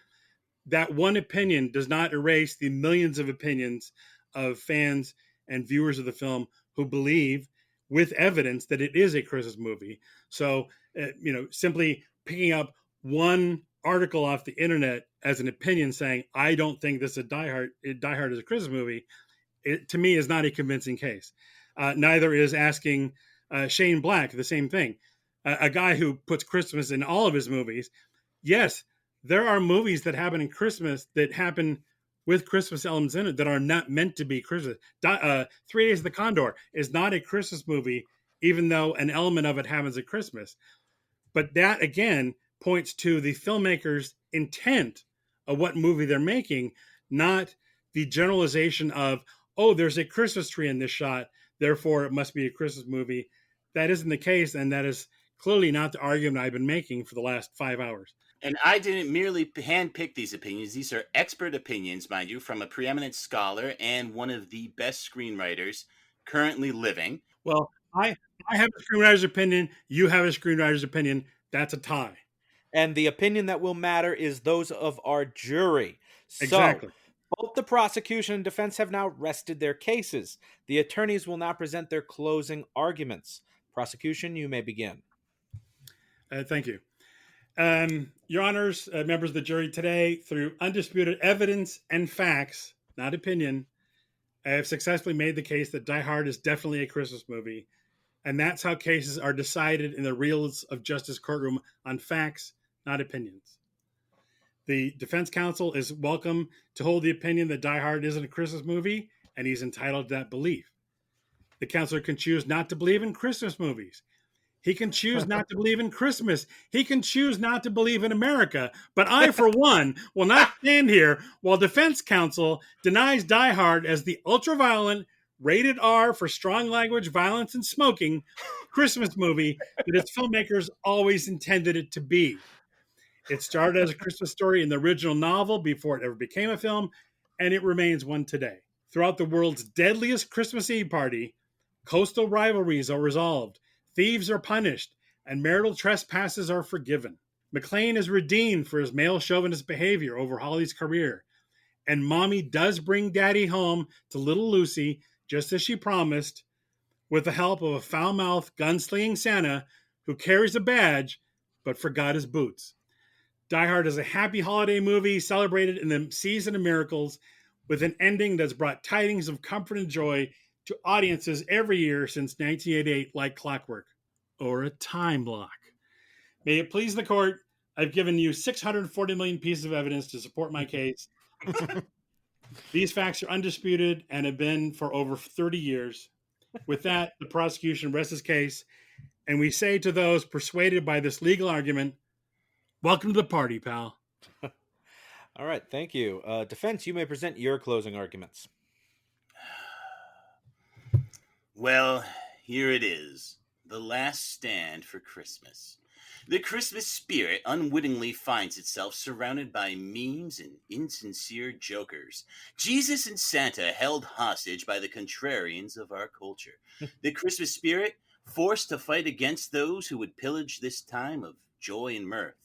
That one opinion does not erase the millions of opinions of fans and viewers of the film who believe with evidence that it is a Christmas movie. So, simply picking up one article off the internet as an opinion saying, I don't think this is Die Hard is a Christmas movie, it, to me, is not a convincing case. Neither is asking Shane Black the same thing. A guy who puts Christmas in all of his movies. Yes, there are movies that happen in Christmas that happen with Christmas elements in it that are not meant to be Christmas. 3 Days of the Condor is not a Christmas movie, even though an element of it happens at Christmas. But that, again, points to the filmmaker's intent of what movie they're making, not the generalization of, oh, there's a Christmas tree in this shot, therefore it must be a Christmas movie. That isn't the case, and that is clearly not the argument I've been making for the last 5 hours. And I didn't merely handpick these opinions. These are expert opinions, mind you, from a preeminent scholar and one of the best screenwriters currently living. Well, I have a screenwriter's opinion. You have a screenwriter's opinion. That's a tie. And the opinion that will matter is those of our jury. Exactly. So, both the prosecution and defense have now rested their cases. The attorneys will now present their closing arguments. Prosecution, you may begin. Thank you. Your Honors, members of the jury, today, through undisputed evidence and facts, not opinion, I have successfully made the case that Die Hard is definitely a Christmas movie. And that's how cases are decided in the Reels of Justice courtroom, on facts, not opinions. The defense counsel is welcome to hold the opinion that Die Hard isn't a Christmas movie, and he's entitled to that belief. The counselor can choose not to believe in Christmas movies. He can choose not to believe in Christmas. He can choose not to believe in America. But I, for one, will not stand here while defense counsel denies Die Hard as the ultra-violent, rated R for strong language, violence, and smoking Christmas movie that its filmmakers always intended it to be. It started as a Christmas story in the original novel before it ever became a film, and it remains one today. Throughout the world's deadliest Christmas Eve party, coastal rivalries are resolved, thieves are punished, and marital trespasses are forgiven. McClane is redeemed for his male chauvinist behavior over Holly's career, and Mommy does bring Daddy home to little Lucy, just as she promised, with the help of a foul-mouthed, gunslinging Santa who carries a badge but forgot his boots. Die Hard is a happy holiday movie celebrated in the season of miracles, with an ending that's brought tidings of comfort and joy to audiences every year since 1988, like clockwork, or a time lock. May it please the court, I've given you 640 million pieces of evidence to support my case. These facts are undisputed and have been for over 30 years. With that, the prosecution rests its case, and we say to those persuaded by this legal argument, welcome to the party, pal. All right, thank you. Defense, you may present your closing arguments. Well, here it is. The last stand for Christmas. The Christmas spirit unwittingly finds itself surrounded by memes and insincere jokers. Jesus and Santa held hostage by the contrarians of our culture. The Christmas spirit forced to fight against those who would pillage this time of joy and mirth.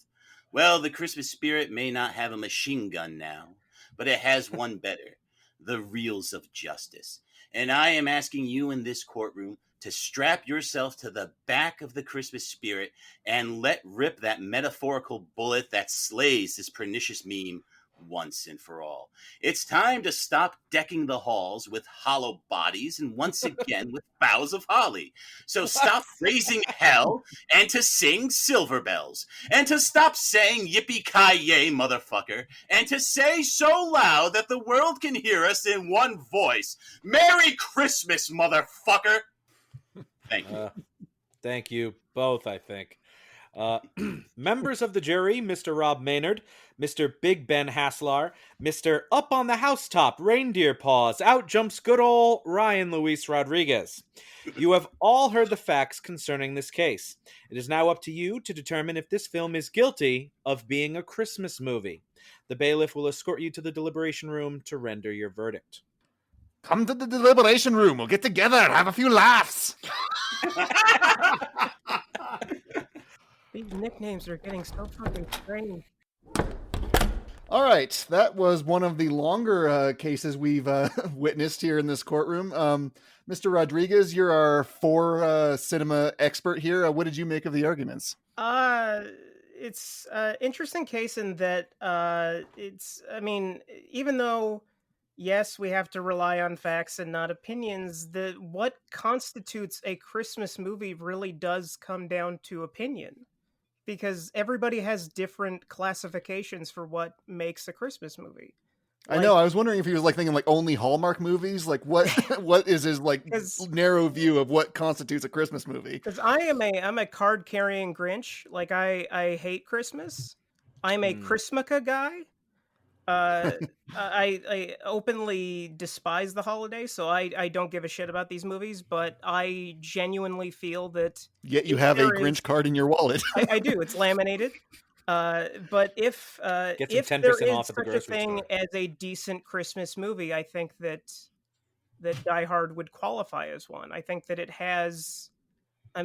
Well, the Christmas spirit may not have a machine gun now, but it has one better, the Reels of Justice. And I am asking you in this courtroom to strap yourself to the back of the Christmas spirit and let rip that metaphorical bullet that slays this pernicious meme once and for all. It's time to stop decking the halls with hollow bodies and once again with boughs of holly. So stop raising hell and to sing silver bells and to stop saying yippee-ki-yay, motherfucker, and to say so loud that the world can hear us in one voice. Merry Christmas, motherfucker! Thank you. Thank you both, I think. Members of the jury, Mr. Robb Maynard, Mr. Big Ben Haslar, Mr. Up on the Housetop Reindeer Paws, out jumps good ol' Ryan Luis Rodriguez. You have all heard the facts concerning this case. It is now up to you to determine if this film is guilty of being a Christmas movie. The bailiff will escort you to the deliberation room to render your verdict. Come to the deliberation room. We'll get together, have a few laughs. These nicknames are getting so fucking strange. All right, that was one of the longer cases we've witnessed here in this courtroom. Mr. Rodriguez, you're our cinema expert here. What did you make of the arguments? It's an interesting case in that even though, yes, we have to rely on facts and not opinions, what constitutes a Christmas movie really does come down to opinion. Because everybody has different classifications for what makes a Christmas movie. I know. I was wondering if he was thinking only Hallmark movies. What is his narrow view of what constitutes a Christmas movie? Because I'm a card carrying Grinch. I hate Christmas. I'm a Christmaka guy. I openly despise the holiday, so I don't give a shit about these movies, but I genuinely feel that... Yet you have a Grinch card in your wallet. I do. It's laminated. But if there is such a thing as a decent Christmas movie, I think that Die Hard would qualify as one. I think that it has... I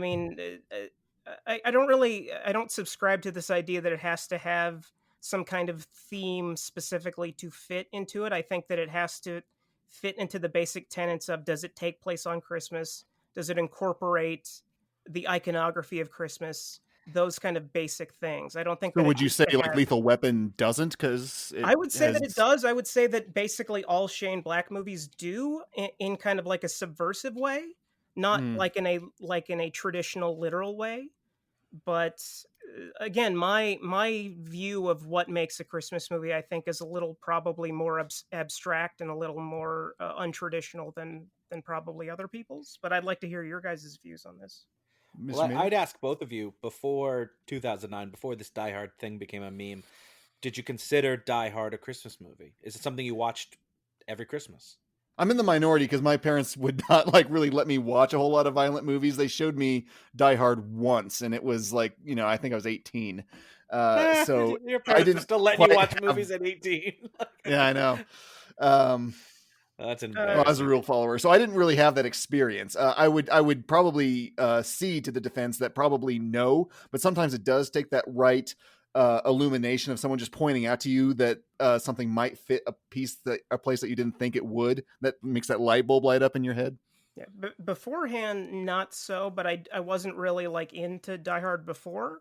don't subscribe to this idea that it has to have some kind of theme specifically to fit into it. I think that it has to fit into the basic tenets of, does it take place on Christmas? Does it incorporate the iconography of Christmas? Those kind of basic things. I don't think. So would you say Lethal Weapon doesn't? Because I would say that it does. I would say that basically all Shane Black movies do in kind of like a subversive way, not like in a traditional literal way. But again, my view of what makes a Christmas movie, I think, is a little probably more abstract and a little more untraditional than probably other people's. But I'd like to hear your guys' views on this. Well, I'd ask both of you, before 2009, before this Die Hard thing became a meme, did you consider Die Hard a Christmas movie? Is it something you watched every Christmas? I'm in the minority because my parents would not really let me watch a whole lot of violent movies. They showed me Die Hard once, and it was I think I was 18. So your parents still letting you watch movies at 18. Yeah, I know. That's I was a real follower, so I didn't really have that experience. I would probably cede to the defense that probably no, but sometimes it does take that right illumination of someone just pointing out to you that something might fit a place that you didn't think it would. That makes that light bulb light up in your head. Yeah, beforehand, not so, but I wasn't really into Die Hard before.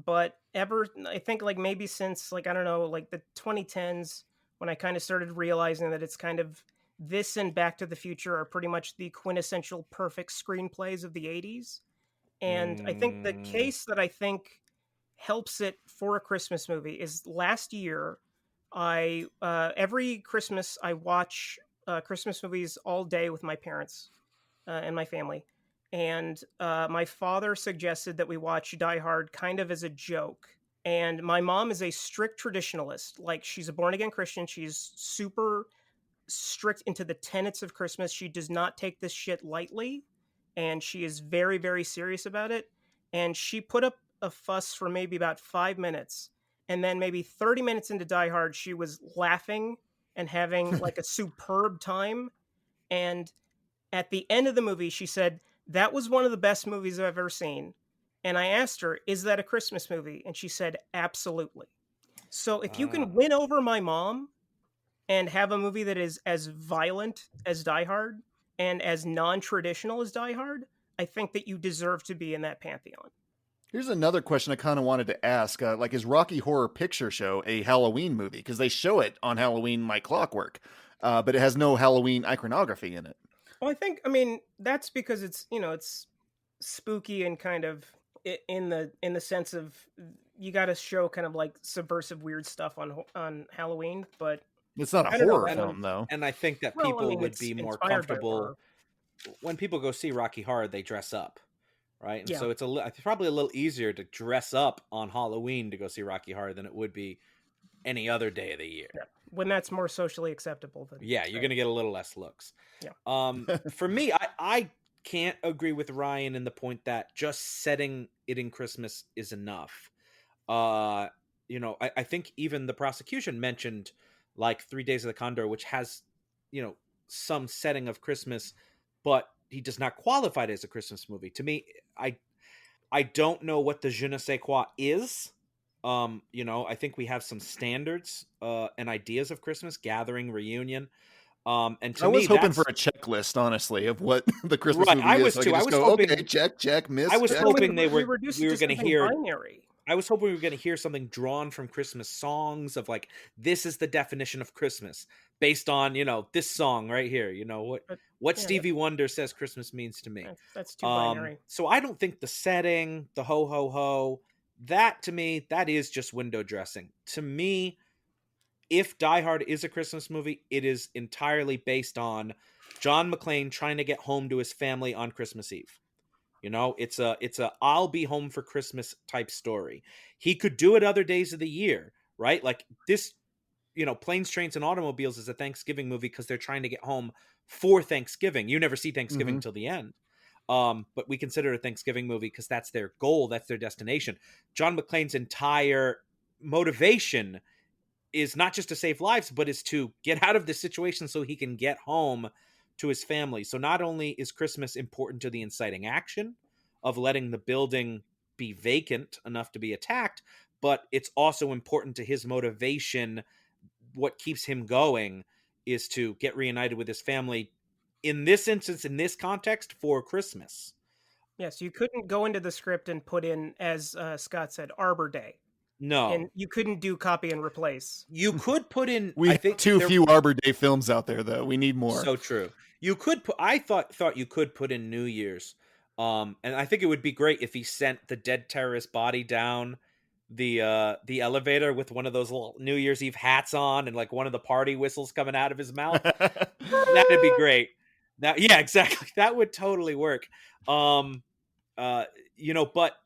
But I think maybe since I don't know, the 2010s, when I kind of started realizing that it's kind of this and Back to the Future are pretty much the quintessential perfect screenplays of the 80s. And I think the case that I think helps it for a Christmas movie is last year, every Christmas I watch Christmas movies all day with my parents and my family. And my father suggested that we watch Die Hard kind of as a joke. And my mom is a strict traditionalist. She's a born-again Christian. She's super strict into the tenets of Christmas. She does not take this shit lightly, and she is very, very serious about it. And she put up a fuss for maybe about 5 minutes, and then maybe 30 minutes into Die Hard, she was laughing and having a superb time. And at the end of the movie, she said, "That was one of the best movies I've ever seen." And I asked her, "Is that a Christmas movie?" And she said, "Absolutely." So if you can win over my mom and have a movie that is as violent as Die Hard and as non-traditional as Die Hard, I think that you deserve to be in that pantheon. Here's another question I kind of wanted to ask. Is Rocky Horror Picture Show a Halloween movie? Because they show it on Halloween like clockwork, but it has no Halloween iconography in it. Well, that's because it's spooky and kind of in the sense of you got to show kind of subversive weird stuff on Halloween, but it's not a horror film though. And I think that people would be more comfortable when people go see Rocky Horror. They dress up. right? And Yeah. so it's probably a little easier to dress up on Halloween to go see Rocky Horror than it would be any other day of the year. Yeah. When that's more socially acceptable than Yeah, you're gonna get a little less looks. Yeah. For me, I can't agree with Ryan in the point that just setting it in Christmas is enough. You know, I think even the prosecution mentioned like 3 Days of the Condor, which has, you know, some setting of Christmas, but he does not qualify it as a Christmas movie. To me, I don't know what the je ne sais quoi is. You know, I think we have some standards and ideas of Christmas, gathering, reunion. And to I was me, hoping for a checklist, honestly, of what the Christmas Right, movie I is. was So too. I I could was just go, hoping- okay, check, miss. I was check. hoping we were reduced it going to to something hear. binary. I was hoping we were going to hear something drawn from Christmas songs of like, this is the definition of Christmas based on, you know, this song right here. You know what yeah, Stevie Wonder says Christmas means to me. That's too binary. So I don't think the setting, the ho ho ho, that to me, that is just window dressing. To me, if Die Hard is a Christmas movie, it is entirely based on John McClane trying to get home to his family on Christmas Eve. You know, it's a I'll be home for Christmas type story. He could do it other days of the year, right? Like this, you know, Planes, Trains, and Automobiles is a Thanksgiving movie because they're trying to get home for Thanksgiving. You never see Thanksgiving till the end. But we consider it a Thanksgiving movie because that's their goal, that's their destination. John McClane's entire motivation is not just to save lives, but is to get out of this situation so he can get home to his family. So not only is Christmas important to the inciting action of letting the building be vacant enough to be attacked, but it's also important to his motivation. What keeps him going is to get reunited with his family. In this instance, in this context, for Christmas. Yes, you couldn't go into the script and put in, as Scott said, Arbor Day. No. And you couldn't do copy and replace. You could put in... We have too few Arbor Day films out there, though. We need more. So true. You could put... I thought you could put in New Year's. And I think it would be great if he sent the dead terrorist body down the elevator with one of those little New Year's Eve hats on and like one of the party whistles coming out of his mouth. That'd be great. Yeah, exactly. That would totally work. You know, but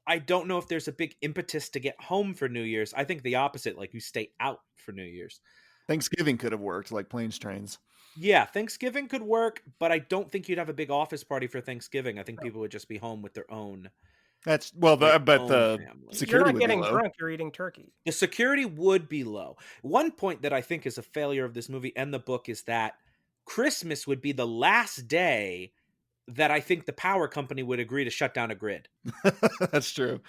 I don't know if there's a big impetus to get home for New Year's. I think the opposite, like you stay out for New Year's. Thanksgiving could have worked, like Planes, Trains. Yeah, Thanksgiving could work, but I don't think you'd have a big office party for Thanksgiving. I think people would just be home with their own. That's but the family. security You're not would getting be low. drunk, you're eating turkey. The security would be low. One point that I think is a failure of this movie and the book is that Christmas would be the last day that I think the power company would agree to shut down a grid. That's true.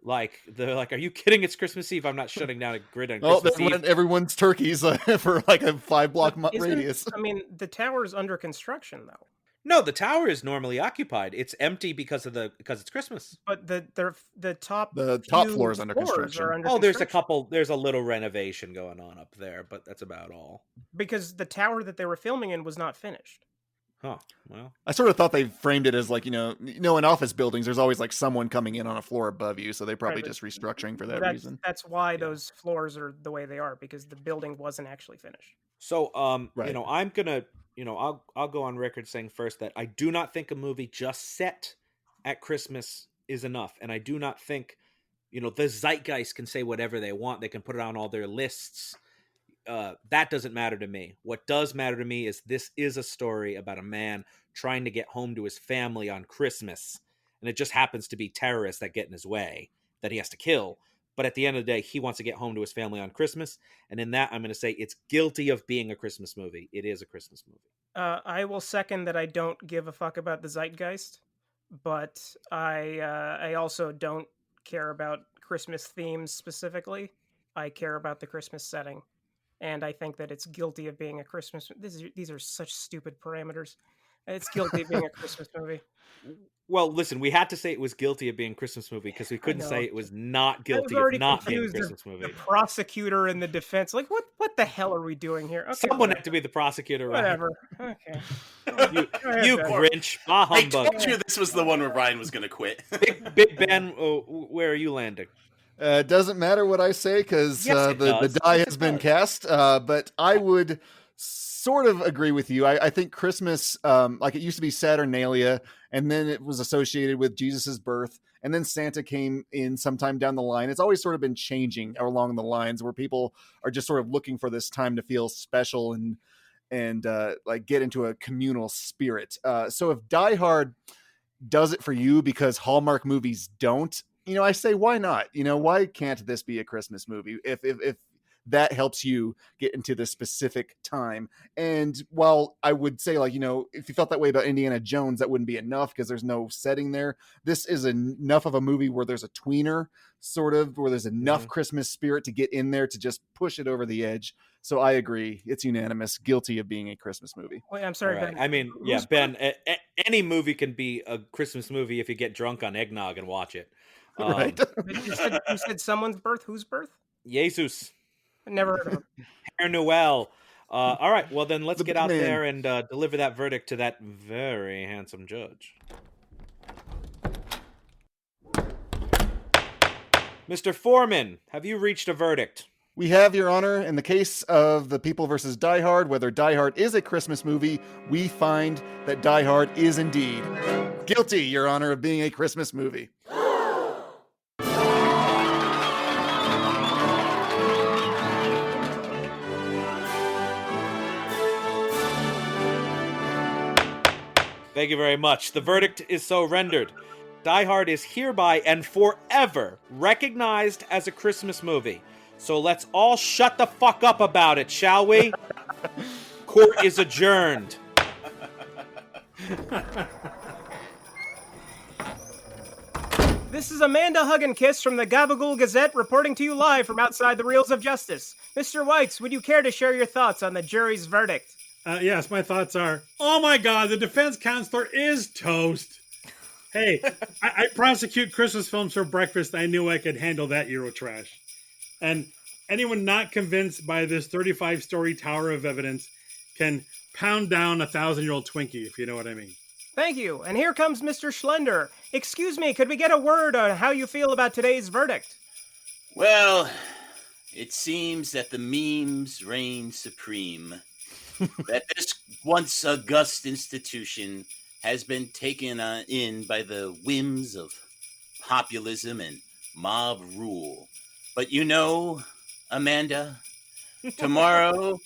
Like, they're like, are you kidding? It's Christmas Eve. I'm not shutting down a grid on Oh, Christmas Eve. everyone's turkeys for like a 5-block radius. I mean, the tower's under construction, though. No, the tower is normally occupied. It's empty because it's Christmas. But the top few floor is under construction. There's a little renovation going on up there, but that's about all. Because the tower that they were filming in was not finished. Huh. Well, I sort of thought they framed it as like, in office buildings, there's always like someone coming in on a floor above you. So they probably just restructuring for that reason. That's why those floors are the way they are, because the building wasn't actually finished. So, Right. I'm gonna, I'll go on record saying first that I do not think a movie just set at Christmas is enough. And I do not think, the zeitgeist can say whatever they want. They can put it on all their lists. That doesn't matter to me. What does matter to me is this is a story about a man trying to get home to his family on Christmas. And it just happens to be terrorists that get in his way that he has to kill. But at the end of the day, he wants to get home to his family on Christmas. And in that, I'm going to say it's guilty of being a Christmas movie. It is a Christmas movie. I will second that I don't give a fuck about the zeitgeist, but I also don't care about Christmas themes specifically. I care about the Christmas setting. And I think that it's guilty of being a Christmas. These are such stupid parameters. It's guilty of being a Christmas movie. Well, listen, we had to say it was guilty of being a Christmas movie because we couldn't say it was not guilty of not being a Christmas movie. The prosecutor and the defense, like, what the hell are we doing here? Okay, someone had to be the prosecutor, right? Whatever. Okay. You Grinch. Bah I humbug. told you this was the one where Brian was going to quit. Big Ben, where are you landing? It doesn't matter what I say because Yes, it the does. die Yes, has it been does. cast. But I would sort of agree with you. I think Christmas, like it used to be Saturnalia, and then it was associated with Jesus's birth, and then Santa came in sometime down the line. It's always sort of been changing along the lines where people are just sort of looking for this time to feel special and like get into a communal spirit. So if Die Hard does it for you because Hallmark movies don't, I say, why not? Why can't this be a Christmas movie if that helps you get into this specific time? And while I would say, like, if you felt that way about Indiana Jones, that wouldn't be enough because there's no setting there. This is enough of a movie where there's a tweener, sort of, where there's enough Christmas spirit to get in there to just push it over the edge. So I agree. It's unanimous. Guilty of being a Christmas movie. Wait, I'm sorry, Right. Ben. I mean, yeah, Ben, any movie can be a Christmas movie if you get drunk on eggnog and watch it. Right. You said someone's birth? Whose birth? Jesus. I never heard of him. Père Noël. All right, well then let's The get out man. there and deliver that verdict to that very handsome judge. Mr. Foreman, have you reached a verdict? We have, Your Honor, in the case of The People versus Die Hard, whether Die Hard is a Christmas movie, we find that Die Hard is indeed guilty, Your Honor, of being a Christmas movie. Thank you very much. The verdict is so rendered. Die Hard is hereby and forever recognized as a Christmas movie. So let's all shut the fuck up about it, shall we? Court is adjourned. This is Amanda Hugginkiss from the Gabagool Gazette reporting to you live from outside the Reels of Justice. Mr. Weitz, would you care to share your thoughts on the jury's verdict? Yes, my thoughts are, oh my God, the defense counselor is toast. Hey, I prosecute Christmas films for breakfast. I knew I could handle that Eurotrash. And anyone not convinced by this 35-story tower of evidence can pound down a 1,000-year-old Twinkie, if you know what I mean. Thank you. And here comes Mr. Schlender. Excuse me, could we get a word on how you feel about today's verdict? Well, it seems that the memes reign supreme. That this once august institution has been taken in by the whims of populism and mob rule. But Amanda, tomorrow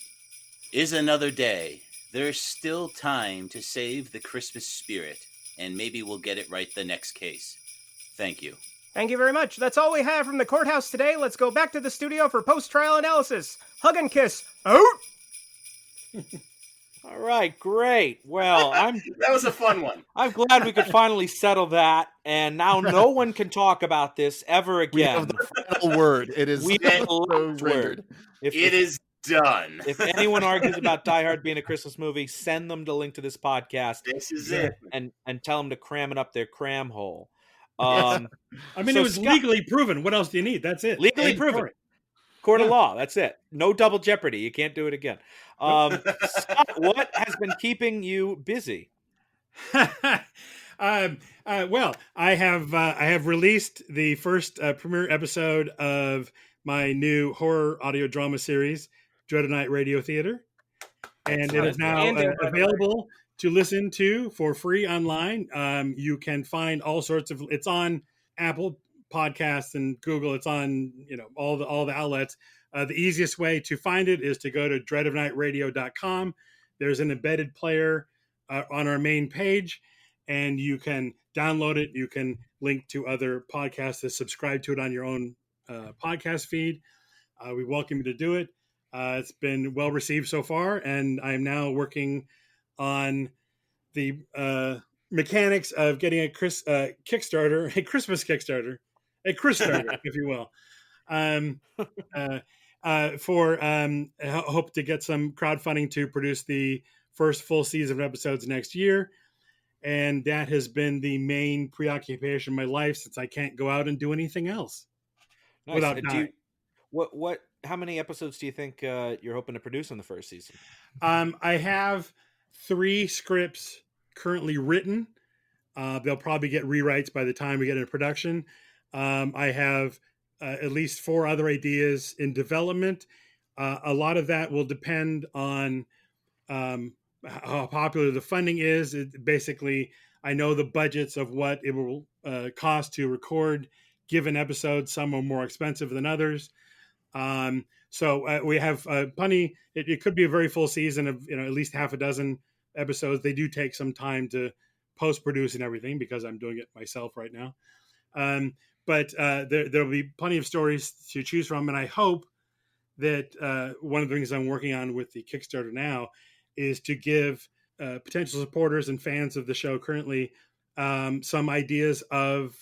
is another day. There's still time to save the Christmas spirit, and maybe we'll get it right the next case. Thank you. Thank you very much. That's all we have from the courthouse today. Let's go back to the studio for post-trial analysis. Hug and kiss. Out! All right, great. Well, That was a fun one. I'm glad we could finally settle that, and now no one can talk about this ever We again. have the final word. It is We have the last rendered. word. If It is done. If anyone argues about Die Hard being a Christmas movie, send them the link to this podcast This is it. and tell them to cram it up their cram hole. I mean, So it was Scott- legally proven. What else do you need? That's it. Legally End proven. story. Court of Yeah. law. That's it. No double jeopardy. You can't do it again. Scott, what has been keeping you busy? Well, I have released the first premiere episode of my new horror audio drama series, Dread of Night Radio Theater, and it is now available to listen to for free online. You can find all sorts of. It's on Apple Podcasts and Google. It's on all the outlets. The easiest way to find it is to go to dreadofnightradio.com. There's an embedded player on our main page, and you can download it. You can link to other podcasts to subscribe to it on your own podcast feed. We welcome you to do it. It's been well received so far, and I'm now working on the mechanics of getting a Christmas Kickstarter, a Chris starter, if you will. I hope to get some crowdfunding to produce the first full season of episodes next year. And that has been the main preoccupation of my life since I can't go out and do anything else without dying. How many episodes do you think you're hoping to produce in the first season? I have 3 scripts currently written. They'll probably get rewrites by the time we get into production. I have at least 4 other ideas in development. A lot of that will depend on how popular the funding is. Basically, I know the budgets of what it will cost to record given episodes. Some are more expensive than others. So we have plenty. It could be a very full season of at least half a dozen episodes. They do take some time to post-produce and everything because I'm doing it myself right now. But there'll be plenty of stories to choose from, and I hope that one of the things I'm working on with the Kickstarter now is to give potential supporters and fans of the show currently some ideas of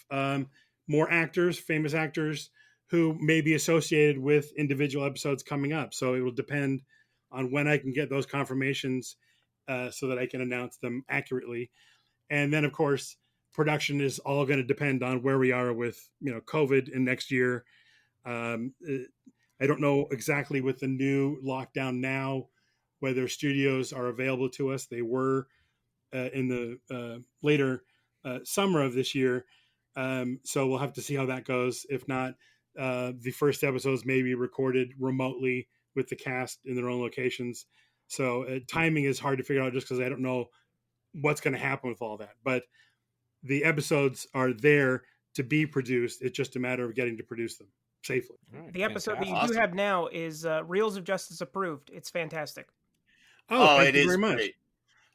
more actors, famous actors, who may be associated with individual episodes coming up. So it will depend on when I can get those confirmations so that I can announce them accurately. And then, of course, production is all going to depend on where we are with, COVID in next year. I don't know exactly with the new lockdown now, whether studios are available to us. They were in the later summer of this year. So we'll have to see how that goes. If not, the first episodes may be recorded remotely with the cast in their own locations. So timing is hard to figure out just because I don't know what's going to happen with all that. But the episodes are there to be produced. It's just a matter of getting to produce them safely. Right, The episode that you fantastic. do have now is Reels of Justice approved. It's fantastic. Oh, thank it you is very much. great.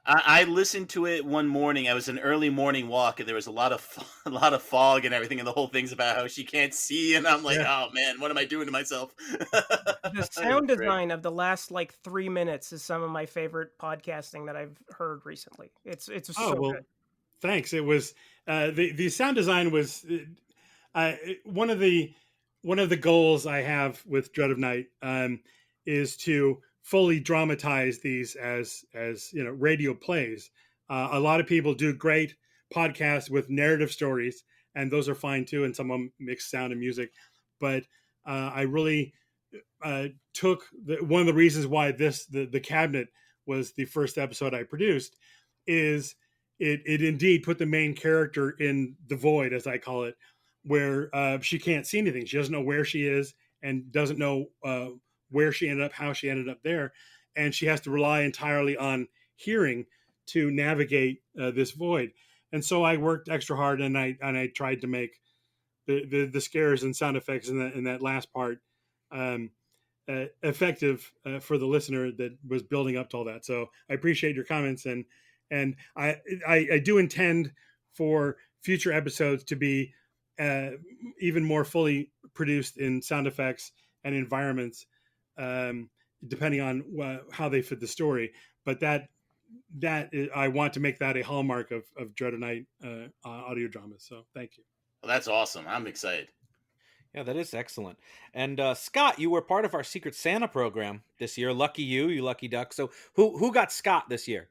I listened to it one morning. I was an early morning walk, and there was a lot of fog and everything, and the whole thing's about how she can't see, and I'm like, oh man, what am I doing to myself? The sound design of the last 3 minutes is some of my favorite podcasting that I've heard recently. It's so good. Thanks. It was the sound design was one of the goals I have with Dread of Night is to fully dramatize these as radio plays. A lot of people do great podcasts with narrative stories, and those are fine too, and some of them mix sound and music. But I really took one of the reasons why the cabinet was the first episode I produced is it indeed put the main character in the void, as I call it, where she can't see anything. She doesn't know where she is and doesn't know where she ended up, how she ended up there. And she has to rely entirely on hearing to navigate this void. And so I worked extra hard, and I tried to make the scares and sound effects in that last part effective for the listener that was building up to all that. So I appreciate your comments, and I do intend for future episodes to be even more fully produced in sound effects and environments, depending on how they fit the story. But that I want to make that a hallmark of Dread of Night audio dramas. So thank you. Well, that's awesome. I'm excited. Yeah, that is excellent. And Scott, you were part of our Secret Santa program this year. Lucky you lucky duck. So who got Scott this year?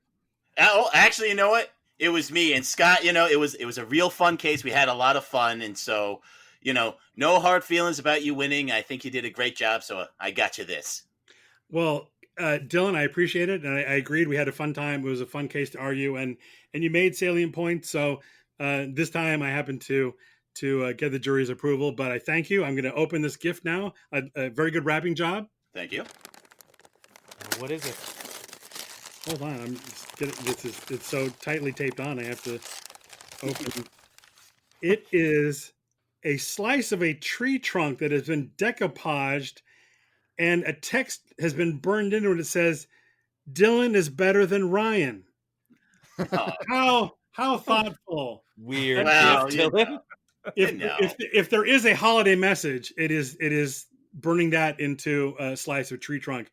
Oh, actually, you know what? It was me and Scott. It was a real fun case. We had a lot of fun, and so no hard feelings about you winning. I think you did a great job, so I got you this. Well, Dylan, I appreciate it, and I agreed. We had a fun time. It was a fun case to argue, and you made salient points. So this time I happened to get the jury's approval, but I thank you. I'm going to open this gift now. A very good wrapping job. Thank you. What is it? Hold on, it's so tightly taped on. I have to open. It is a slice of a tree trunk that has been decoupaged, and a text has been burned into it. It says, "Dylan is better than Ryan." How thoughtful. Weird. Well, gift, Dylan. If there is a holiday message, it is burning that into a slice of tree trunk.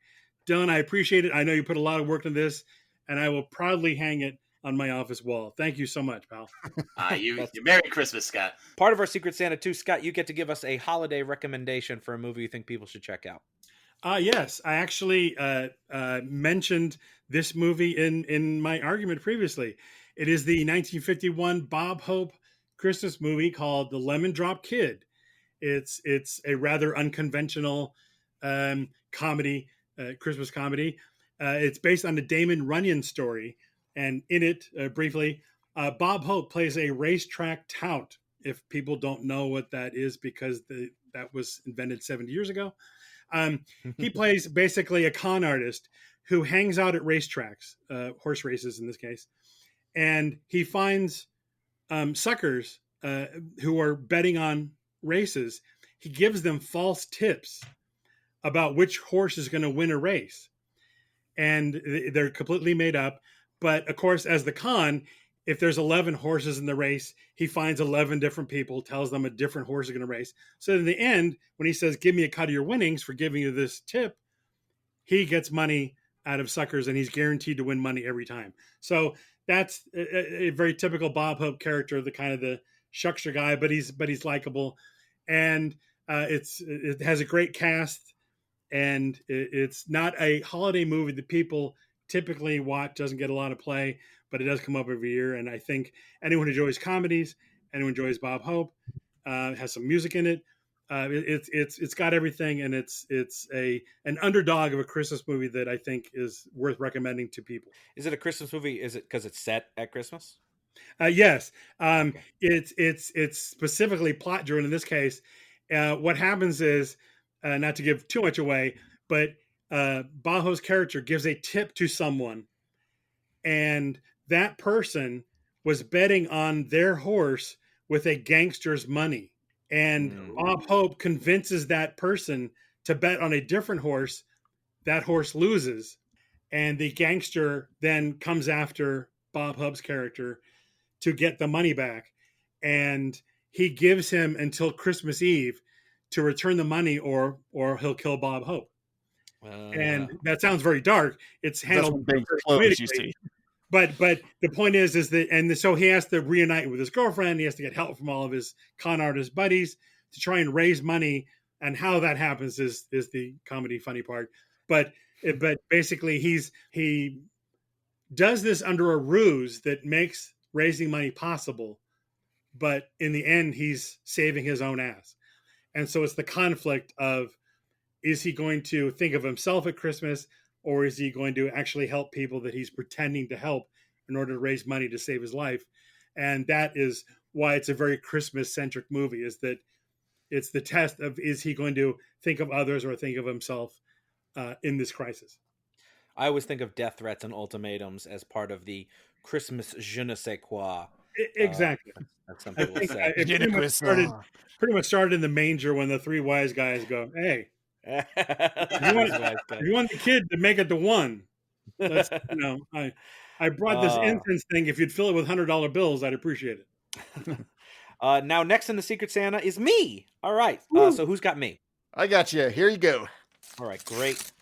Dylan, I appreciate it. I know you put a lot of work into this, and I will proudly hang it on my office wall. Thank you so much, pal. You Merry Christmas, Scott. Part of our Secret Santa too, Scott, you get to give us a holiday recommendation for a movie you think people should check out. Yes, I actually mentioned this movie in my argument previously. It is the 1951 Bob Hope Christmas movie called The Lemon Drop Kid. It's a rather unconventional comedy, Christmas comedy. It's based on the Damon Runyon story, and in it, briefly, Bob Hope plays a racetrack tout. If people don't know what that is, because that was invented 70 years ago. He plays basically a con artist who hangs out at racetracks, horse races in this case, and he finds suckers who are betting on races. He gives them false tips about which horse is going to win a race. And they're completely made up. But of course, as the con, if there's 11 horses in the race, he finds 11 different people, tells them a different horse is going to race. So in the end, when he says, give me a cut of your winnings for giving you this tip, he gets money out of suckers and he's guaranteed to win money every time. So that's a very typical Bob Hope character, the kind of the shuckster guy, but he's likable. And it has a great cast, and it's not a holiday movie that people typically watch, doesn't get a lot of play, but it does come up every year. And I think anyone who enjoys comedies, anyone who enjoys Bob Hope, has some music in it. It's got everything, and it's an underdog of a Christmas movie that I think is worth recommending to people. Is it a Christmas movie? Is it because it's set at Christmas? Yes. Okay. It's specifically plot driven in this case. What happens is, not to give too much away, but Bob Hope's character gives a tip to someone, and that person was betting on their horse with a gangster's money. And Bob Hope convinces that person to bet on a different horse. That horse loses. And the gangster then comes after Bob Hope's character to get the money back. And he gives him until Christmas Eve to return the money, or he'll kill Bob Hope. And that sounds very dark. It's handled big clothes, you see. But the point is that, and so he has to reunite with his girlfriend. He has to get help from all of his con artist buddies to try and raise money. And how that happens is the comedy funny part. But basically he does this under a ruse that makes raising money possible. But in the end, he's saving his own ass. And so it's the conflict of, is he going to think of himself at Christmas, or is he going to actually help people that he's pretending to help in order to raise money to save his life? And that is why it's a very Christmas-centric movie, is that it's the test of, is he going to think of others or think of himself in this crisis? I always think of death threats and ultimatums as part of the Christmas je ne sais quoi. Exactly. That's some people say. It pretty much started in the manger when the three wise guys go, hey, you want the kid to make it to one. I brought this incense thing. If you'd fill it with $100 bills, I'd appreciate it. Now, next in the Secret Santa is me. All right. So who's got me? I got you. Here you go. All right, great.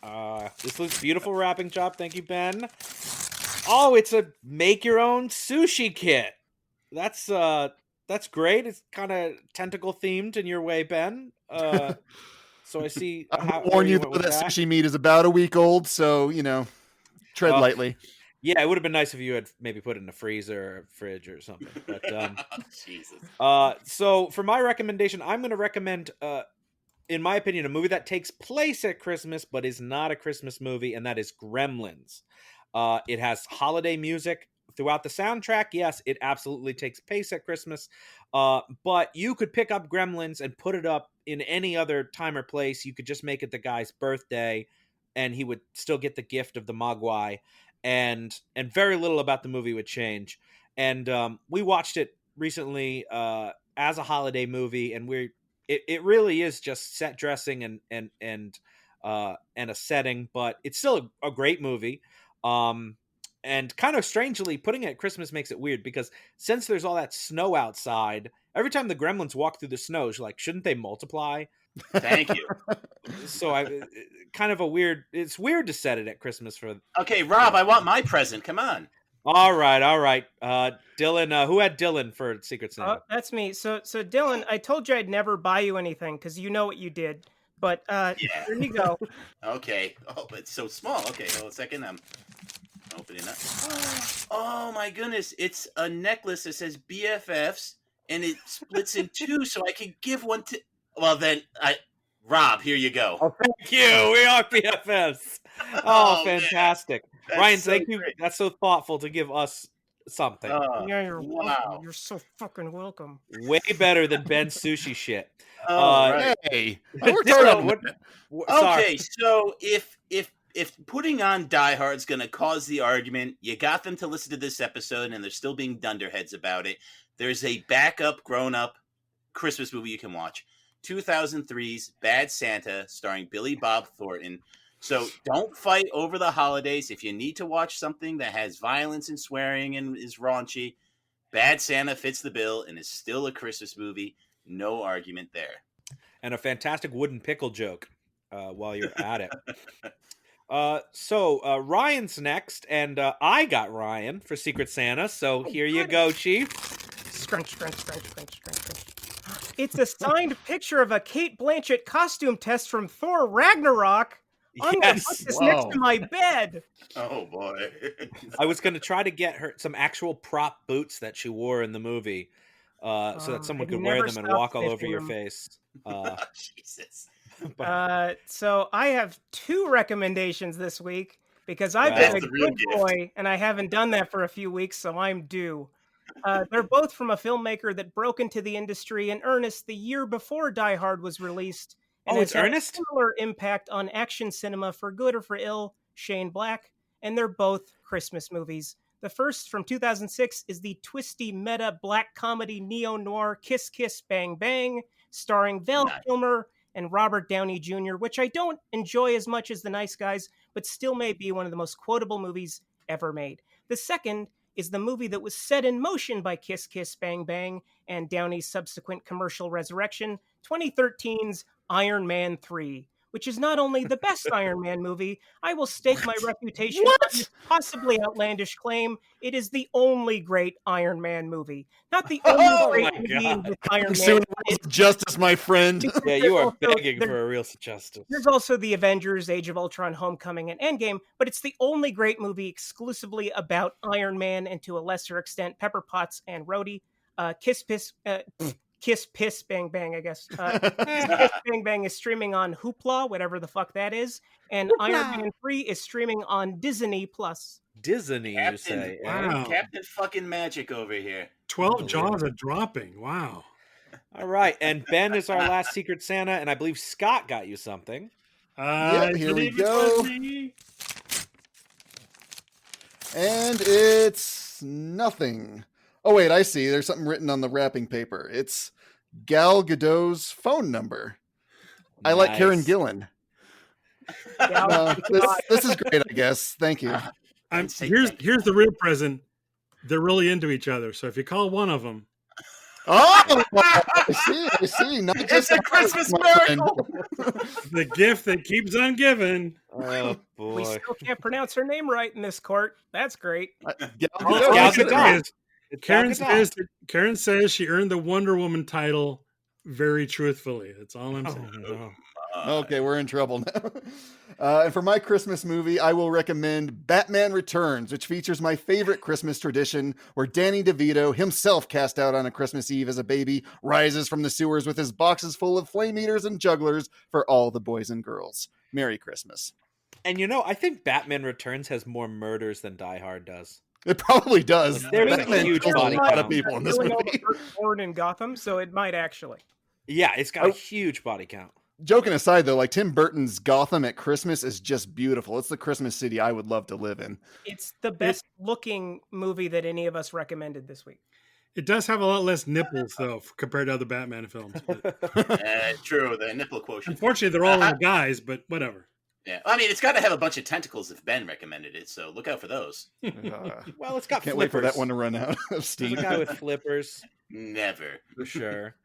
This looks beautiful wrapping job. Thank you, Ben. Oh, it's a make your own sushi kit. That's great. It's kind of tentacle themed in your way, Ben. So I see. I warn you though that sushi meat is about a week old, so tread lightly. Yeah, it would have been nice if you had maybe put it in a freezer or fridge or something. But Jesus. So for my recommendation, I'm going to recommend, in my opinion, a movie that takes place at Christmas but is not a Christmas movie, and that is Gremlins. It has holiday music throughout the soundtrack. Yes, it absolutely takes place at Christmas. But you could pick up Gremlins and put it up in any other time or place. You could just make it the guy's birthday, and he would still get the gift of the Mogwai, and very little about the movie would change. And we watched it recently as a holiday movie, and it really is just set dressing and a setting, but it's still a great movie. And kind of strangely, putting it at Christmas makes it weird, because since there's all that snow outside, every time the Gremlins walk through the snow, you're like, shouldn't they multiply? Thank you. So it's weird to set it at Christmas for. Okay, Rob, I want my present. Come on. All right. Dylan, who had Dylan for Secret Santa? That's me. So Dylan, I told you I'd never buy you anything because you know what you did. But here you go. Okay. Oh, it's so small. Okay, hold a second. I'm opening up. Oh my goodness! It's a necklace that says BFFs, and it splits in two, so I can give one to. Well, then, Rob, here you go. Oh, thank you. We are BFFs. Oh, fantastic, Ryan! So thank you. great. That's so thoughtful to give us something. Yeah, you're wow. welcome. You're so fucking welcome. Way better than Ben's sushi shit. Right. Hey, Okay, Okay, so if if putting on Die Hard's going to cause the argument, you got them to listen to this episode, and they're still being dunderheads about it. There's a backup grown-up Christmas movie you can watch. 2003's Bad Santa, starring Billy Bob Thornton. So don't fight over the holidays. If you need to watch something that has violence and swearing and is raunchy, Bad Santa fits the bill and is still a Christmas movie. No argument there. And a fantastic wooden pickle joke while you're at it. So Ryan's next, and I got Ryan for Secret Santa, so here you go, Chief. Scrunch, scrunch, scrunch, scrunch, scrunch, scrunch. It's a signed picture of a Cate Blanchett costume test from Thor Ragnarok. I'm gonna put this next to my bed. Oh, boy. I was going to try to get her some actual prop boots that she wore in the movie so that someone could wear them and walk all over your face. Jesus. So I have 2 recommendations this week because I've been a good boy and I haven't done that for a few weeks, so I'm due. They're both from a filmmaker that broke into the industry in earnest the year before Die Hard was released. And it's Ernest? A similar impact on action cinema for good or for ill, Shane Black, and they're both Christmas movies. The first, from 2006, is the twisty meta black comedy neo-noir Kiss Kiss Bang Bang, starring Val Kilmer and Robert Downey Jr., which I don't enjoy as much as The Nice Guys, but still may be one of the most quotable movies ever made. The second is the movie that was set in motion by Kiss Kiss Bang Bang and Downey's subsequent commercial resurrection, 2013's Iron Man 3, which is not only the best Iron Man movie, I will stake my reputation on this possibly outlandish claim. It is the only great Iron Man movie. Not the only great movie with Iron Man. Justice, my friend. Yeah, you are begging for a real justice. There's also the Avengers, Age of Ultron, Homecoming, and Endgame, but it's the only great movie exclusively about Iron Man and, to a lesser extent, Pepper Potts and Rhodey. Kiss Piss Bang Bang, I guess. Kiss Piss Bang Bang is streaming on Hoopla, whatever the fuck that is, and Iron Man 3 is streaming on Disney+. Disney, Captain, you say? Wow. Captain fucking Magic over here. 12 jaws are dropping. Wow. All right, and Ben is our last Secret Santa, and I believe Scott got you something. Here we go. And it's nothing. Oh, wait, I see. There's something written on the wrapping paper. It's Gal Gadot's phone number. I like Karen Gillan. This is great, I guess. Thank you. Here's the real present. They're really into each other. So if you call one of them. Oh, I see. Not just a Christmas miracle. The gift that keeps on giving. Oh, boy. We still can't pronounce her name right in this court. That's great. Gal Gadot. Karen says she earned the Wonder Woman title very truthfully. That's all I'm saying. No. Okay, we're in trouble now. And for my Christmas movie, I will recommend Batman Returns, which features my favorite Christmas tradition, where Danny DeVito, himself cast out on a Christmas Eve as a baby, rises from the sewers with his boxes full of flame eaters and jugglers for all the boys and girls. Merry Christmas. And I think Batman Returns has more murders than Die Hard does. It probably does. There's Batman a huge kills body a lot count. of people in this movie. Born in Gotham, so it might actually. Yeah, it's got a huge body count. Joking aside, though, like Tim Burton's Gotham at Christmas is just beautiful. It's the Christmas city I would love to live in. It's the best looking movie that any of us recommended this week. It does have a lot less nipples, though, compared to other Batman films. True, the nipple quotient. Unfortunately, they're all guys, but whatever. Yeah, I mean, it's got to have a bunch of tentacles if Ben recommended it, so look out for those. Well, it's got Can't flippers. wait for that one to run out of There's steam. a guy with flippers. Never. For sure.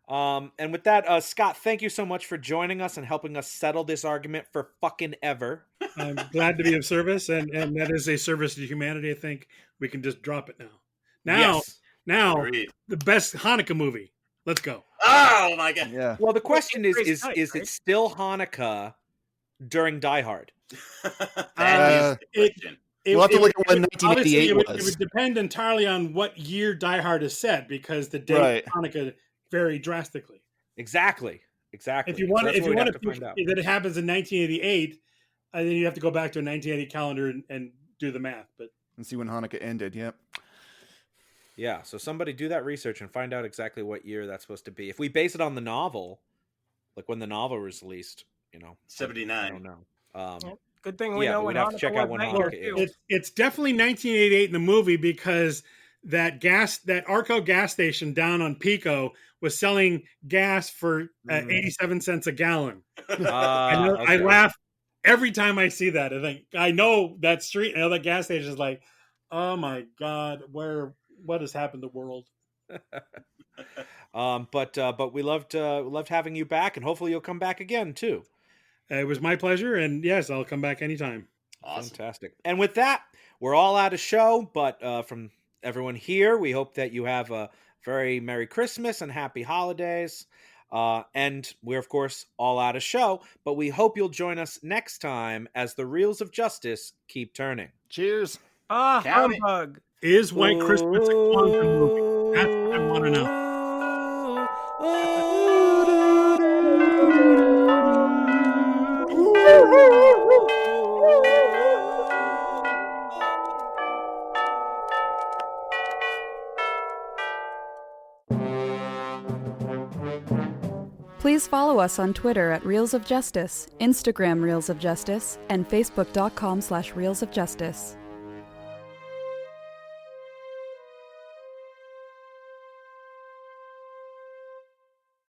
And with that, Scott, thank you so much for joining us and helping us settle this argument for fucking ever. I'm glad to be of service, and that is a service to humanity. I think we can just drop it now. Now, Agreed. the best Hanukkah movie. Let's go. Oh my god. Yeah. Well, the question is right? it still Hanukkah during Die Hard? That is the question. We'll have to look at when 1988 It was. would depend entirely on what year Die Hard is set, because the date of Hanukkah vary drastically. Exactly. If you want, So that's what we'd have to to find out. that it happens in 1988, then you have to go back to a 1980 calendar and do the math. But And see when Hanukkah ended. Yep. Yeah, so somebody do that research and find out exactly what year that's supposed to be. If we base it on the novel, like when the novel was released, 79. I don't know. Good thing we Yeah, know but when we'd have to Hanukkah check out was when that year, Hanukkah too. is. It's definitely 1988 in the movie because that Arco gas station down on Pico was selling gas for 87 cents a gallon. I laugh every time I see that. I think I know that street. I know that gas station is like, oh my god, what has happened to the world? But we loved having you back, and hopefully you'll come back again too. It was my pleasure, and yes, I'll come back anytime. Awesome. Fantastic. And with that, we're all out of show, but from everyone here, we hope that you have a very Merry Christmas and Happy Holidays. And we're, of course, all out of show, but we hope you'll join us next time as the Reels of Justice keep turning. Cheers. Count it. Humbug. Is White Christmas a quantum movie? That's what I want to know. Please follow us on Twitter at Reels of Justice, Instagram Reels of Justice, and Facebook.com/Reels of Justice.